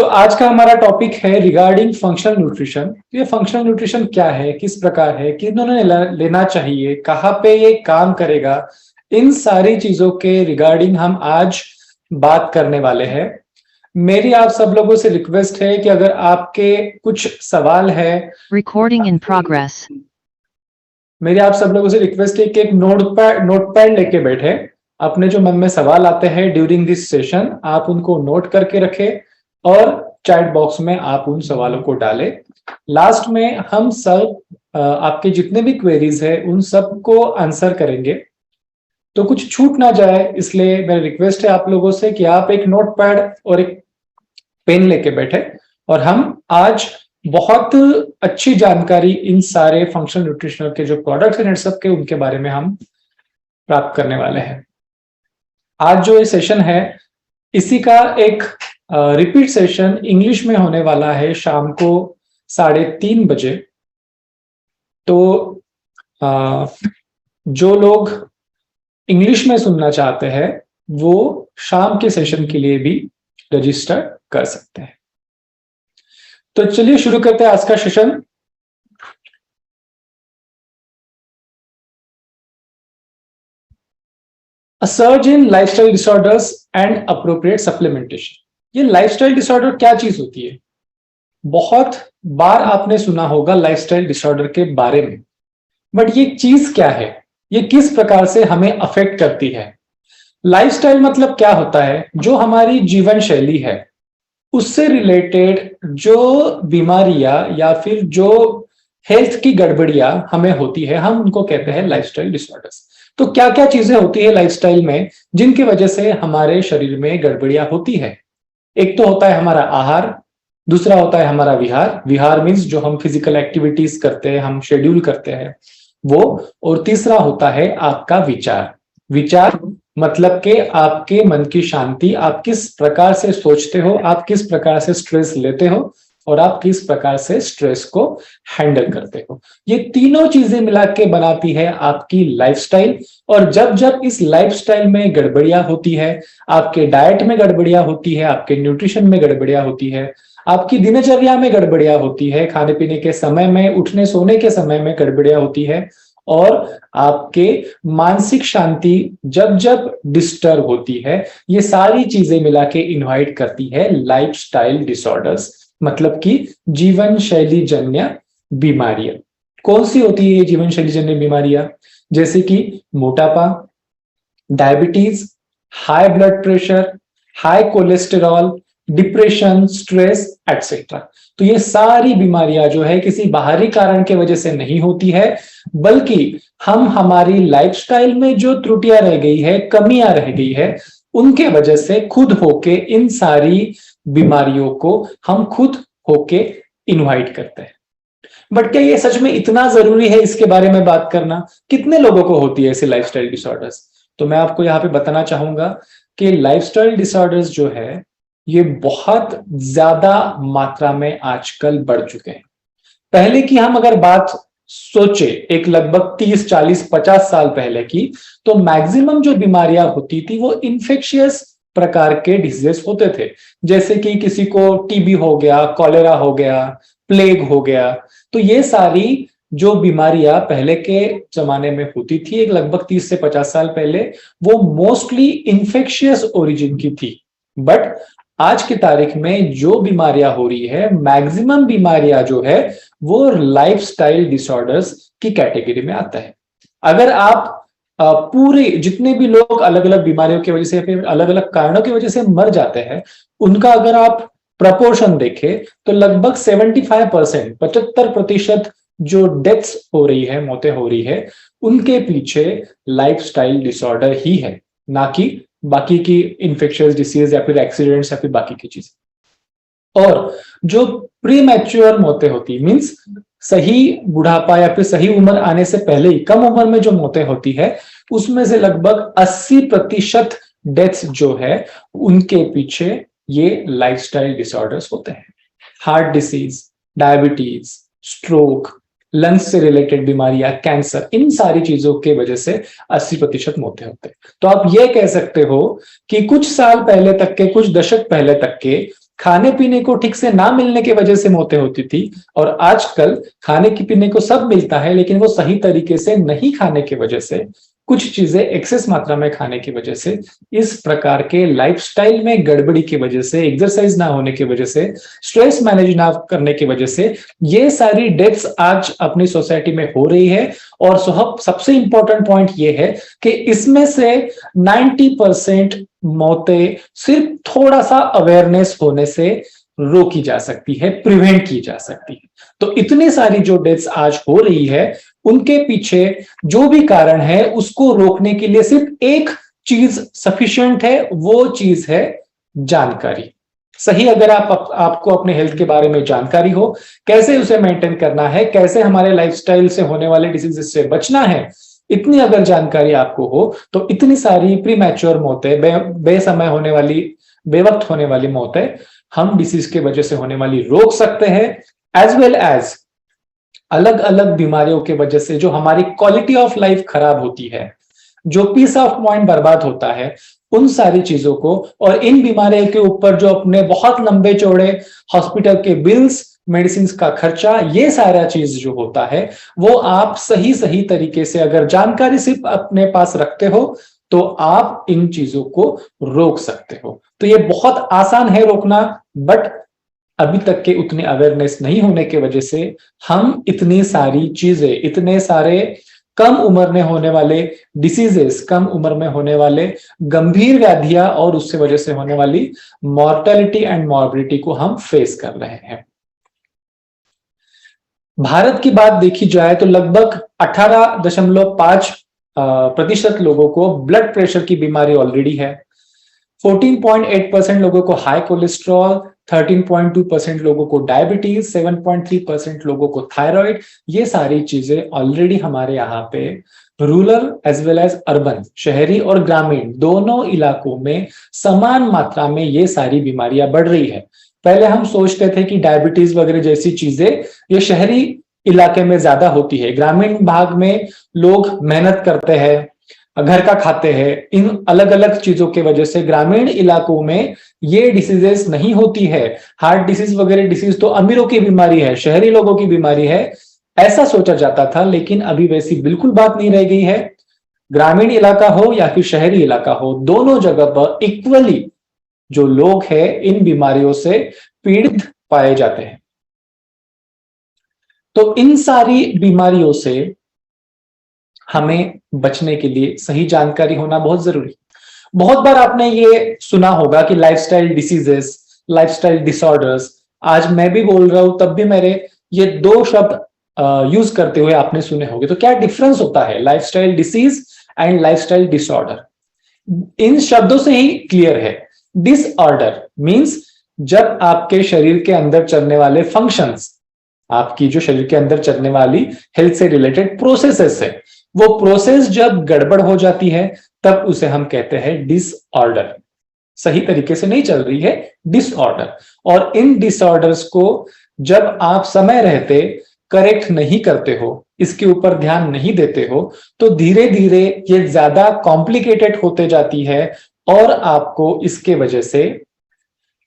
आज का हमारा टॉपिक है रिगार्डिंग फंक्शनल न्यूट्रिशन। ये फंक्शनल न्यूट्रिशन क्या है, किस प्रकार है, किन्होंने लेना चाहिए, कहाँ पे ये काम करेगा, इन सारी चीजों के रिगार्डिंग हम आज बात करने वाले हैं। मेरी आप सब लोगों से रिक्वेस्ट है कि अगर आपके कुछ सवाल है, Recording in progress. मेरी आप सब लोगों से रिक्वेस्ट है कि एक नोटपैड लेके बैठे, अपने जो मन में सवाल आते हैं ड्यूरिंग दिस सेशन आप उनको नोट करके रखें और चैट बॉक्स में आप उन सवालों को डालें। लास्ट में हम सब आपके जितने भी क्वेरीज है उन सब को आंसर करेंगे, तो कुछ छूट ना जाए, इसलिए मेरी रिक्वेस्ट है आप लोगों से कि आप एक नोटपैड और एक पेन लेके बैठे और हम आज बहुत अच्छी जानकारी इन सारे फंक्शनल न्यूट्रिशनल के जो प्रोडक्ट्स हैं सब के उनके बारे में हम प्राप्त करने वाले हैं। आज जो ये सेशन है इसी का एक रिपीट सेशन इंग्लिश में होने वाला है शाम को 3:30 बजे। तो जो लोग इंग्लिश में सुनना चाहते हैं वो शाम के सेशन के लिए भी रजिस्टर कर सकते हैं। तो चलिए शुरू करते हैं आज का session. A surge in lifestyle disorders and appropriate supplementation। ये लाइफस्टाइल डिसऑर्डर क्या चीज होती है? बहुत बार आपने सुना होगा लाइफस्टाइल डिसऑर्डर के बारे में, बट ये चीज क्या है, ये किस प्रकार से हमें अफेक्ट करती है? लाइफस्टाइल मतलब क्या होता है? जो हमारी जीवन शैली है उससे रिलेटेड जो बीमारियां या फिर जो हेल्थ की गड़बड़ियां हमें होती है हम उनको कहते हैं लाइफस्टाइल डिसऑर्डर्स। तो क्या क्या चीजें होती है लाइफस्टाइल में जिनकी वजह से हमारे शरीर में गड़बड़ियां होती है? एक तो होता है हमारा आहार, दूसरा होता है हमारा विहार, विहार मीन्स जो हम फिजिकल एक्टिविटीज करते हैं, हम शेड्यूल करते हैं वो, और तीसरा होता है आपका विचार। विचार मतलब कि आपके मन की शांति, आप किस प्रकार से सोचते हो, आप किस प्रकार से स्ट्रेस लेते हो और आप किस प्रकार से स्ट्रेस को हैंडल करते हो। ये तीनों चीजें मिला के बनाती है आपकी लाइफस्टाइल। और जब जब इस लाइफस्टाइल में गड़बड़ियां होती है, आपके डाइट में गड़बड़ियां होती है, आपके न्यूट्रिशन में गड़बड़ियां होती है, आपकी दिनचर्या में गड़बड़ियां होती है, खाने पीने के समय में, उठने सोने के समय में गड़बड़ियां होती है, और आपके मानसिक शांति जब जब डिस्टर्ब होती है, ये सारी चीजें मिला के इन्वाइट करती है लाइफस्टाइल डिसऑर्डर्स, मतलब कि जीवन शैली जन्य बीमारियां। कौन सी होती है ये जीवन शैली जन्य बीमारियां? जैसे कि मोटापा, diabetes, high blood pressure, high cholesterol, depression, stress etcetera. तो ये सारी बीमारियां जो है किसी बाहरी कारण के वजह से नहीं होती है, बल्कि हम हमारी लाइफस्टाइल में जो त्रुटियां रह गई है, कमियां रह गई है, उनके वजह से खुद होके इन सारी बीमारियों को हम खुद होके इनवाइट करते हैं। बट क्या ये सच में इतना जरूरी है इसके बारे में बात करना? कितने लोगों को होती है ऐसे लाइफस्टाइल डिसऑर्डर्स? तो मैं आपको यहाँ पे बताना चाहूंगा कि लाइफस्टाइल डिसऑर्डर्स जो है ये बहुत ज्यादा मात्रा में आजकल बढ़ चुके हैं। पहले की हम अगर बात सोचे, एक लगभग 30, 40, 50 साल पहले की, तो मैक्सिमम जो बीमारियां होती थी वो इन्फेक्शियस प्रकार के डिजीज होते थे। जैसे कि किसी को टीबी हो गया, कॉलेरा हो गया, प्लेग हो गया। तो ये सारी जो बीमारियां पहले के जमाने में होती थी, एक लगभग 30 से 50 साल पहले, वो मोस्टली इन्फेक्शियस ओरिजिन की थी। बट आज की तारीख में जो बीमारियां हो रही है, मैक्सिमम बीमारियां जो है वो लाइफस्टाइल डिसऑर्डर्स की कैटेगरी में आता है। अगर आप पूरे जितने भी लोग अलग अलग बीमारियों की वजह से, फिर अलग अलग कारणों की वजह से मर जाते हैं, उनका अगर आप प्रपोर्शन देखें तो लगभग 75%, 75% जो डेथ्स हो रही है, मौतें हो रही है, उनके पीछे लाइफस्टाइल डिसऑर्डर ही है, ना कि बाकी की इन्फेक्शियस डिसीज या फिर एक्सीडेंट्स या फिर बाकी की चीजें। और जो प्री मैच्योर मौतें होती, मींस सही बुढ़ापा या फिर सही उम्र आने से पहले ही कम उम्र में जो मौतें होती है, उसमें से लगभग 80% डेथ्स जो है उनके पीछे ये लाइफस्टाइल डिसऑर्डर्स होते हैं। Heart disease, diabetes, stroke, lungs से रिलेटेड बीमारियां, कैंसर, इन सारी चीजों के वजह से 80% मौतें होते हैं। तो आप ये कह सकते हो कि कुछ साल पहले तक के, कुछ दशक पहले तक के खाने पीने को ठीक से ना मिलने की वजह से मौतें होती थी, और आजकल खाने की पीने को सब मिलता है लेकिन वो सही तरीके से नहीं खाने की वजह से, कुछ चीजें एक्सेस मात्रा में खाने की वजह से, इस प्रकार के लाइफस्टाइल में गड़बड़ी की वजह से, एक्सरसाइज ना होने की वजह से, स्ट्रेस मैनेज ना करने की वजह से ये सारी डेथ्स आज अपनी सोसाइटी में हो रही है। और सबसे इंपॉर्टेंट पॉइंट ये है कि इसमें से 90% मौतें सिर्फ थोड़ा सा अवेयरनेस होने से रोकी जा सकती है, प्रिवेंट की जा सकती है। तो इतनी सारी जो डेथ्स आज हो रही है उनके पीछे जो भी कारण है उसको रोकने के लिए सिर्फ एक चीज सफिशिएंट है, वो चीज है जानकारी। सही, अगर आपको अपने हेल्थ के बारे में जानकारी हो, कैसे उसे मेंटेन करना है, कैसे हमारे लाइफस्टाइल से होने वाले डिसीजेस से बचना है, इतनी अगर जानकारी आपको हो तो इतनी सारी प्रीमैच्योर मौतें, बेसमय होने वाली, बेवक्त होने वाली मौतें हम डिसीज के वजह से होने वाली रोक सकते हैं। एज वेल एज अलग अलग बीमारियों के वजह से जो हमारी क्वालिटी ऑफ लाइफ खराब होती है, जो पीस ऑफ माइंड बर्बाद होता है, उन सारी चीजों को, और इन बीमारियों के ऊपर जो अपने बहुत लंबे चौड़े हॉस्पिटल के बिल्स, मेडिसिन का खर्चा, ये सारा चीज जो होता है वो आप सही सही तरीके से अगर जानकारी सिर्फ अपने पास रखते हो तो आप इन चीजों को रोक सकते हो। तो ये बहुत आसान है रोकना, बट अभी तक के उतने अवेयरनेस नहीं होने की वजह से हम इतनी सारी चीजें, इतने सारे कम उम्र में होने वाले डिसीजेस, कम उम्र में होने वाले गंभीर व्याधियां और उससे वजह से होने वाली मॉर्टेलिटी एंड मॉर्बिडिटी को हम फेस कर रहे हैं। भारत की बात देखी जाए तो लगभग 18.5% लोगों को ब्लड प्रेशर की बीमारी ऑलरेडी है, 14.8% लोगों को हाई कोलेस्ट्रॉल, 13.2% लोगों को डायबिटीज, 7.3% लोगों को थायराइड। ये सारी चीजें ऑलरेडी हमारे यहाँ पे rural as well as urban, शहरी और ग्रामीण दोनों इलाकों में समान मात्रा में ये सारी बीमारियां बढ़ रही है। पहले हम सोचते थे कि डायबिटीज वगैरह जैसी चीजें ये शहरी इलाके में ज्यादा होती है, ग्रामीण भाग में लोग मेहनत करते हैं, घर का खाते हैं, इन अलग अलग चीजों की वजह से ग्रामीण इलाकों में ये डिसीजेस नहीं होती है। हार्ट डिसीज वगैरह डिसीज तो अमीरों की बीमारी है, शहरी लोगों की बीमारी है, ऐसा सोचा जाता था, लेकिन अभी वैसी बिल्कुल बात नहीं रह गई है। ग्रामीण इलाका हो या फिर शहरी इलाका हो, दोनों जगह पर इक्वली जो लोग हैं इन बीमारियों से पीड़ित पाए जाते हैं। तो इन सारी बीमारियों से हमें बचने के लिए सही जानकारी होना बहुत जरूरी। बहुत बार आपने ये सुना होगा कि लाइफस्टाइल डिसीजेस, लाइफस्टाइल डिसऑर्डर्स, आज मैं भी बोल रहा हूं तब भी मेरे ये दो शब्द यूज करते हुए आपने सुने होंगे। तो क्या डिफरेंस होता है lifestyle disease and lifestyle disorder? इन शब्दों से ही क्लियर है। डिसऑर्डर मींस जब आपके शरीर के अंदर चलने वाले फंक्शंस, आपकी जो शरीर के अंदर चलने वाली हेल्थ से रिलेटेड प्रोसेसेस है, वो प्रोसेस जब गड़बड़ हो जाती है तब उसे हम कहते हैं डिसऑर्डर। सही तरीके से नहीं चल रही है, डिसऑर्डर। और इन डिसऑर्डर्स को जब आप समय रहते करेक्ट नहीं करते हो, इसके ऊपर ध्यान नहीं देते हो, तो धीरे धीरे ये ज्यादा कॉम्प्लिकेटेड होते जाती है और आपको इसके वजह से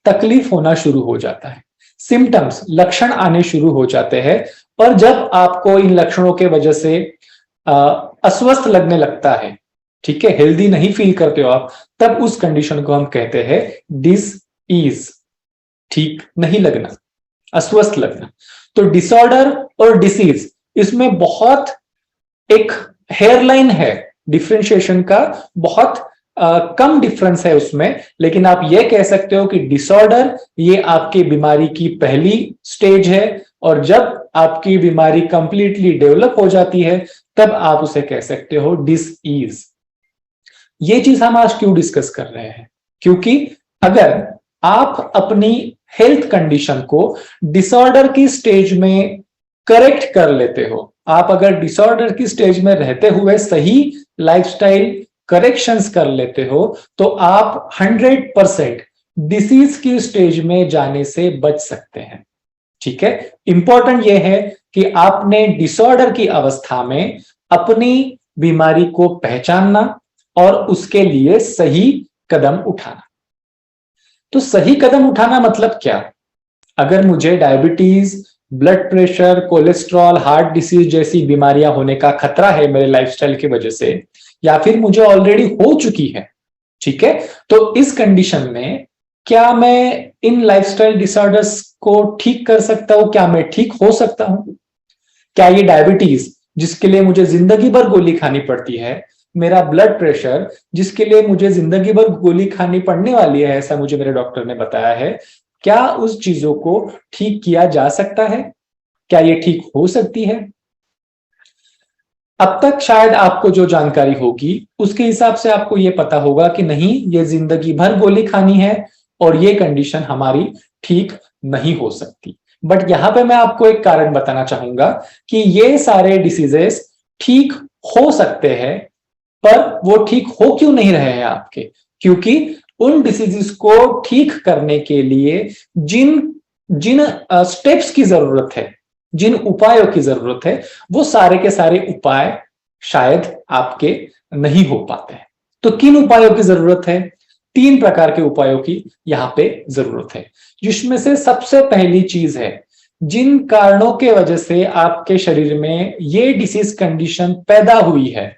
तकलीफ होना शुरू हो जाता है, सिम्टम्स, लक्षण आने शुरू हो जाते हैं। और जब आपको इन लक्षणों के वजह से अस्वस्थ लगने लगता है, ठीक है, हेल्दी नहीं फील करते हो आप, तब उस कंडीशन को हम कहते हैं डिसईज, ठीक नहीं लगना, अस्वस्थ लगना। तो डिसऑर्डर और डिसीज, इसमें बहुत एक हेयरलाइन है डिफरेंशिएशन का, बहुत कम डिफरेंस है उसमें। लेकिन आप ये कह सकते हो कि डिसऑर्डर ये आपकी बीमारी की पहली स्टेज है, और जब आपकी बीमारी कंप्लीटली डेवलप हो जाती है तब आप उसे कह सकते हो डिसईज। ये चीज हम आज क्यों डिस्कस कर रहे हैं? क्योंकि अगर आप अपनी हेल्थ कंडीशन को डिसऑर्डर की स्टेज में करेक्ट कर लेते हो, आप अगर डिसऑर्डर की स्टेज में रहते हुए सही लाइफस्टाइल करेक्शंस कर लेते हो, तो आप 100% डिसीज की स्टेज में जाने से बच सकते हैं। ठीक है, इंपॉर्टेंट यह है कि आपने डिसऑर्डर की अवस्था में अपनी बीमारी को पहचानना और उसके लिए सही कदम उठाना। तो सही कदम उठाना मतलब क्या? अगर मुझे diabetes, blood pressure, cholesterol, heart disease जैसी बीमारियां होने का खतरा है मेरे लाइफस्टाइल की वजह से, या फिर मुझे ऑलरेडी हो चुकी है, ठीक है, तो इस कंडीशन में क्या मैं इन लाइफस्टाइल डिसऑर्डर्स को ठीक कर सकता हूं? क्या मैं ठीक हो सकता हूं? क्या ये डायबिटीज जिसके लिए मुझे जिंदगी भर गोली खानी पड़ती है, मेरा ब्लड प्रेशर जिसके लिए मुझे जिंदगी भर गोली खानी पड़ने वाली है, ऐसा मुझे मेरे डॉक्टर ने बताया है, क्या उस चीजों को ठीक किया जा सकता है? क्या ये ठीक हो सकती है? अब तक शायद आपको जो जानकारी होगी उसके हिसाब से आपको ये पता होगा कि नहीं, ये जिंदगी भर गोली खानी है और ये कंडीशन हमारी ठीक नहीं हो सकती। बट यहां पे मैं आपको एक कारण बताना चाहूंगा कि ये सारे डिसीजेस ठीक हो सकते हैं, पर वो ठीक हो क्यों नहीं रहे हैं आपके? क्योंकि उन डिसीजेस को ठीक करने के लिए जिन जिन स्टेप्स की जरूरत है, जिन उपायों की जरूरत है, वो सारे के सारे उपाय शायद आपके नहीं हो पाते हैं। तो किन उपायों की जरूरत है? 3 प्रकार के उपायों की यहां पे जरूरत है, जिसमें से सबसे पहली चीज है, जिन कारणों के वजह से आपके शरीर में ये डिसीज कंडीशन पैदा हुई है,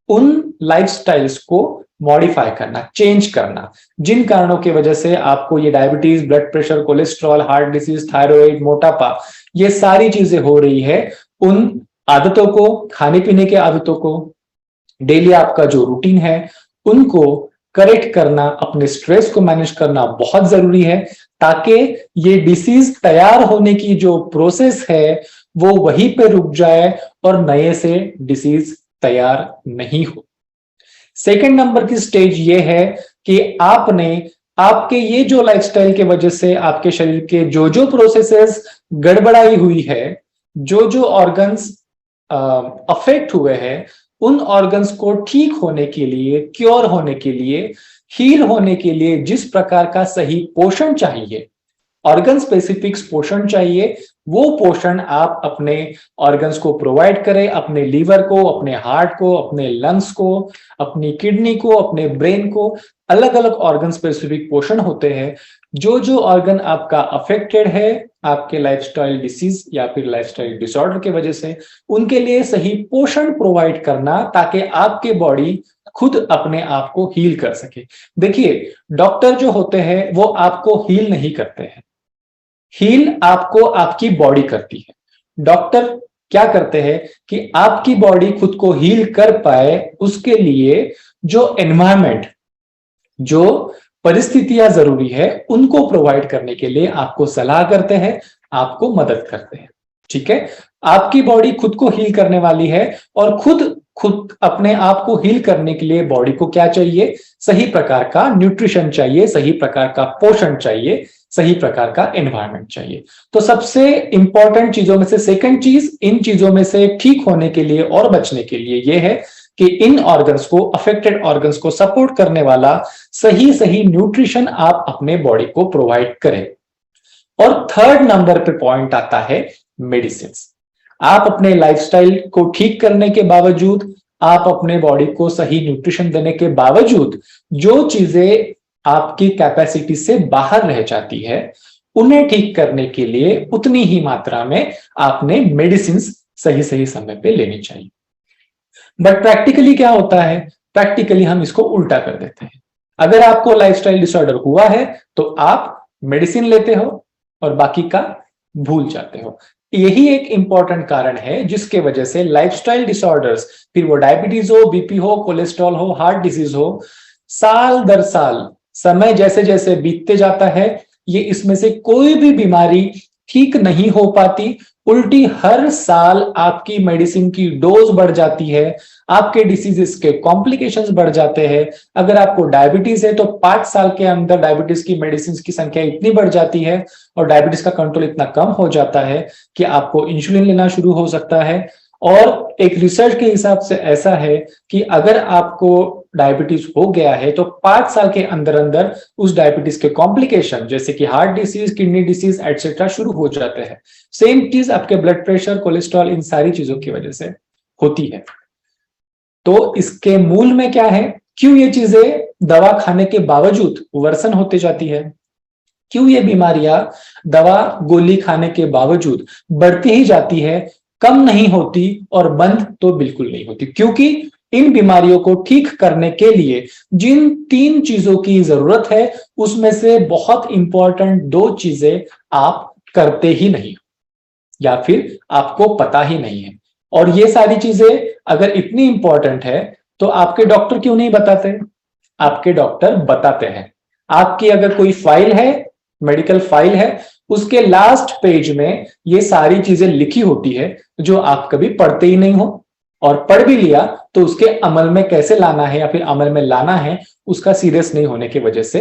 उन लाइफस्टाइल्स को मॉडिफाई करना, चेंज करना। जिन कारणों की वजह से आपको ये diabetes, blood pressure, cholesterol, heart disease, thyroid, मोटापा, ये सारी चीजें हो रही है, उन आदतों को, खाने पीने के आदतों को, डेली आपका जो रूटीन है, उनको करेक्ट करना, अपने स्ट्रेस को मैनेज करना बहुत जरूरी है, ताकि ये डिसीज तैयार होने की जो प्रोसेस है वो वहीं पे रुक जाए और नए से डिसीज तैयार नहीं हो। सेकंड नंबर की स्टेज ये है कि आपने आपके ये जो लाइफस्टाइल के वजह से आपके शरीर के जो जो प्रोसेसेस गड़बड़ाई हुई है, जो जो ऑर्गन्स अफेक्ट हुए हैं, उन ऑर्गन्स को ठीक होने के लिए, क्योर होने के लिए, हील होने के लिए जिस प्रकार का सही पोषण चाहिए, ऑर्गन स्पेसिफिक पोषण चाहिए, वो पोषण आप अपने ऑर्गन्स को प्रोवाइड करें, अपने लीवर को, अपने हार्ट को, अपने लंग्स को, अपनी किडनी को, अपने ब्रेन को। अलग अलग ऑर्गन स्पेसिफिक पोषण होते हैं। जो जो ऑर्गन आपका अफेक्टेड है आपके लाइफस्टाइल डिसीज या फिर लाइफस्टाइल डिसऑर्डर की वजह से, उनके लिए सही पोषण प्रोवाइड करना, ताकि आपके बॉडी खुद अपने आप को हील कर सके। देखिए, डॉक्टर जो होते हैं वो आपको हील नहीं करते हैं, हील आपको आपकी बॉडी करती है। डॉक्टर क्या करते हैं कि आपकी बॉडी खुद को हील कर पाए, उसके लिए जो एनवायरमेंट, जो परिस्थितियां जरूरी है, उनको प्रोवाइड करने के लिए आपको सलाह करते हैं, आपको मदद करते हैं। ठीक है, आपकी बॉडी खुद को हील करने वाली है, और खुद खुद अपने आप को हील करने के लिए बॉडी को क्या चाहिए? सही प्रकार का न्यूट्रिशन चाहिए, सही प्रकार का पोषण चाहिए, सही प्रकार का एनवायरनमेंट चाहिए। तो सबसे इंपॉर्टेंट चीजों में से सेकंड चीज, इन चीजों में से ठीक होने के लिए और बचने के लिए यह है कि इन ऑर्गन्स को, अफेक्टेड ऑर्गन्स को सपोर्ट करने वाला सही सही न्यूट्रिशन आप अपने बॉडी को प्रोवाइड करें। और थर्ड नंबर पे पॉइंट आता है मेडिसिन। आप अपने लाइफस्टाइल को ठीक करने के बावजूद, आप अपने बॉडी को सही न्यूट्रिशन देने के बावजूद, जो चीजें आपकी कैपेसिटी से बाहर रह जाती है, उन्हें ठीक करने के लिए उतनी ही मात्रा में आपने मेडिसिन सही सही समय पे लेनी चाहिए। बट प्रैक्टिकली क्या होता है? प्रैक्टिकली हम इसको उल्टा कर देते हैं। अगर आपको लाइफस्टाइल डिसऑर्डर हुआ है तो आप मेडिसिन लेते हो और बाकी का भूल जाते हो। यही एक इंपॉर्टेंट कारण है जिसके वजह से लाइफस्टाइल डिसऑर्डर्स, फिर वो डायबिटीज हो, बीपी हो, कोलेस्ट्रॉल हो, हार्ट डिजीज हो, साल दर साल समय जैसे जैसे बीतते जाता है, ये इसमें से कोई भी बीमारी ठीक नहीं हो पाती। उल्टी हर साल आपकी मेडिसिन की डोज बढ़ जाती है, आपके डिसीजेस के कॉम्प्लिकेशंस बढ़ जाते हैं। अगर आपको डायबिटीज है तो 5 साल के अंदर डायबिटीज की मेडिसिन की संख्या इतनी बढ़ जाती है और डायबिटीज का कंट्रोल इतना कम हो जाता है कि आपको इंसुलिन लेना शुरू हो सकता है। और एक रिसर्च के हिसाब से ऐसा है कि अगर आपको डायबिटीज हो गया है तो 5 साल के अंदर अंदर उस डायबिटीज के कॉम्प्लिकेशन जैसे कि heart disease, kidney disease etcetera शुरू हो जाते हैं। सेम चीज आपके ब्लड प्रेशर, कोलेस्ट्रॉल, इन सारी चीजों की वजह से होती है। तो इसके मूल में क्या है? क्यों ये चीजें दवा खाने के बावजूद वर्सन होती जाती है? क्यों ये बीमारियां दवा गोली खाने के बावजूद बढ़ती ही जाती है, कम नहीं होती और बंद तो बिल्कुल नहीं होती? क्योंकि इन बीमारियों को ठीक करने के लिए जिन 3 चीजों की जरूरत है उसमें से बहुत इंपॉर्टेंट 2 चीजें आप करते ही नहीं या फिर आपको पता ही नहीं है। और ये सारी चीजें अगर इतनी इंपॉर्टेंट है तो आपके डॉक्टर क्यों नहीं बताते? आपके डॉक्टर बताते हैं। आपकी अगर कोई फाइल है, मेडिकल फाइल है, उसके लास्ट पेज में ये सारी चीजें लिखी होती है जो आप कभी पढ़ते ही नहीं हो, और पढ़ भी लिया तो उसके अमल में कैसे लाना है या फिर अमल में लाना है उसका सीरियस नहीं होने की वजह से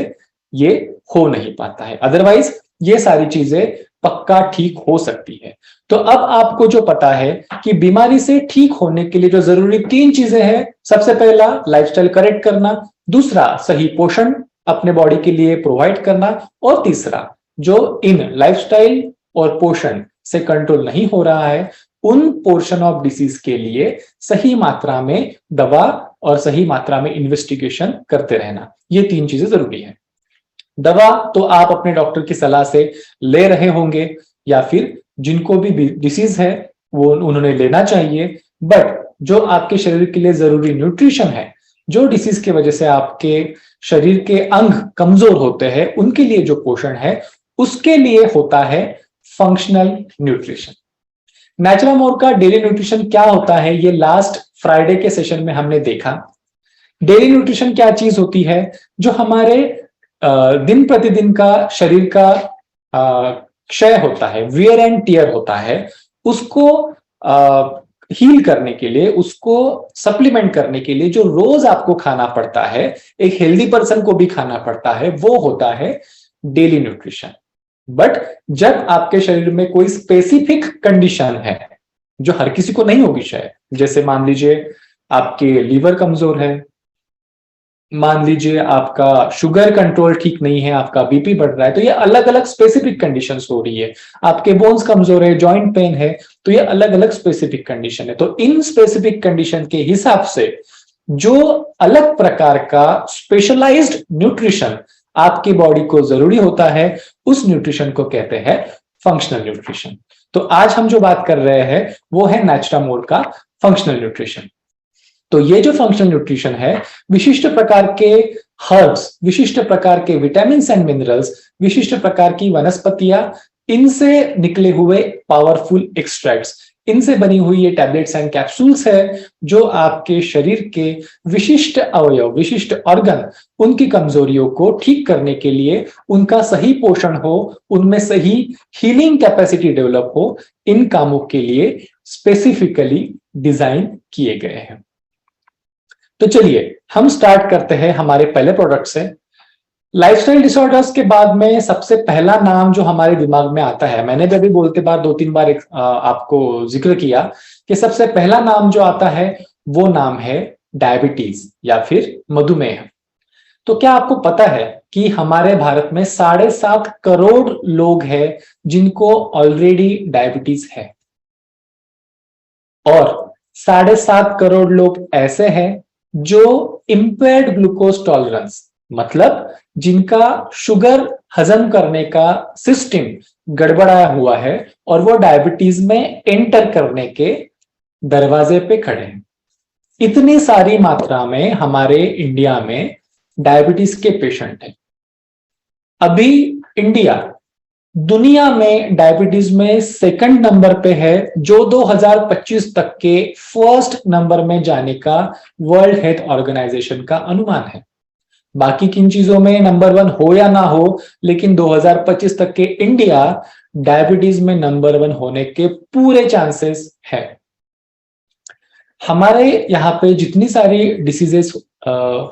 ये हो नहीं पाता है। अदरवाइज ये सारी चीजें पक्का ठीक हो सकती है। तो अब आपको जो पता है कि बीमारी से ठीक होने के लिए जो जरूरी 3 चीजें हैं, सबसे पहला लाइफस्टाइल करेक्ट करना, दूसरा सही पोषण अपने बॉडी के लिए प्रोवाइड करना, और तीसरा जो इन लाइफस्टाइल और पोषण से कंट्रोल नहीं हो रहा है उन पोर्शन ऑफ डिसीज के लिए सही मात्रा में दवा और सही मात्रा में इन्वेस्टिगेशन करते रहना। ये 3 चीजें जरूरी है। दवा तो आप अपने डॉक्टर की सलाह से ले रहे होंगे या फिर जिनको भी डिसीज है वो उन्होंने लेना चाहिए, बट जो आपके शरीर के लिए जरूरी न्यूट्रिशन है, जो डिसीज की वजह से आपके शरीर के अंग कमजोर होते हैं, उनके लिए जो पोषण है उसके लिए होता है फंक्शनल न्यूट्रिशन। नेचुरामोर का डेली न्यूट्रिशन क्या होता है ये लास्ट फ्राइडे के सेशन में हमने देखा। डेली न्यूट्रिशन क्या चीज होती है? जो हमारे दिन प्रतिदिन का शरीर का क्षय होता है, वियर एंड टियर होता है, उसको हील करने के लिए, उसको सप्लीमेंट करने के लिए जो रोज आपको खाना पड़ता है, एक हेल्दी पर्सन को भी खाना पड़ता है, वो होता है डेली न्यूट्रिशन। बट जब आपके शरीर में कोई स्पेसिफिक कंडीशन है जो हर किसी को नहीं होगी शायद, जैसे मान लीजिए आपके लीवर कमजोर है, मान लीजिए आपका शुगर कंट्रोल ठीक नहीं है, आपका बीपी बढ़ रहा है, तो ये अलग अलग स्पेसिफिक कंडीशंस हो रही है। आपके बोन्स कमजोर है, जॉइंट पेन है, तो ये अलग अलग स्पेसिफिक कंडीशन है। तो इन स्पेसिफिक कंडीशन के हिसाब से जो अलग प्रकार का स्पेशलाइज्ड न्यूट्रिशन आपकी बॉडी को जरूरी होता है उस न्यूट्रिशन को कहते हैं फंक्शनल न्यूट्रिशन। तो आज हम जो बात कर रहे हैं वो है नेचुरामोर का फंक्शनल न्यूट्रिशन। तो ये जो फंक्शनल न्यूट्रिशन है, विशिष्ट प्रकार के हर्ब्स, विशिष्ट प्रकार के विटामिन एंड मिनरल्स, विशिष्ट प्रकार की वनस्पतियां, इनसे निकले हुए पावरफुल एक्सट्रैक्ट्स, इनसे बनी हुई ये टैबलेट्स एंड कैप्सूल्स है जो आपके शरीर के विशिष्ट अवयव, विशिष्ट ऑर्गन, उनकी कमजोरियों को ठीक करने के लिए, उनका सही पोषण हो, उनमें सही हीलिंग कैपेसिटी डेवलप हो, इन कामों के लिए स्पेसिफिकली डिजाइन किए गए हैं। तो चलिए हम स्टार्ट करते हैं हमारे पहले प्रोडक्ट से। लाइफस्टाइल डिसऑर्डर्स के बाद में सबसे पहला नाम जो हमारे दिमाग में आता है, मैंने भी अभी बोलते बार 2-3 बार आपको जिक्र किया कि सबसे पहला नाम जो आता है वो नाम है डायबिटीज या फिर मधुमेह। तो क्या आपको पता है कि हमारे भारत में 7.5 करोड़ लोग हैं जिनको ऑलरेडी डायबिटीज है, और 7.5 करोड़ लोग ऐसे हैं जो इंपेयर्ड ग्लूकोज टॉलरेंस, मतलब जिनका शुगर हजम करने का सिस्टम गड़बड़ाया हुआ है और वो डायबिटीज में एंटर करने के दरवाजे पे खड़े हैं। इतनी सारी मात्रा में हमारे इंडिया में डायबिटीज के पेशेंट हैं। अभी इंडिया दुनिया में डायबिटीज में सेकंड नंबर पे है, जो 2025 तक के फर्स्ट नंबर में जाने का वर्ल्ड हेल्थ ऑर्गेनाइजेशन का अनुमान है। बाकी किन चीजों में नंबर 1 हो या ना हो, लेकिन 2025 तक के इंडिया डायबिटीज में नंबर 1 होने के पूरे चांसेस है। हमारे यहाँ पे जितनी सारी डिसीजेस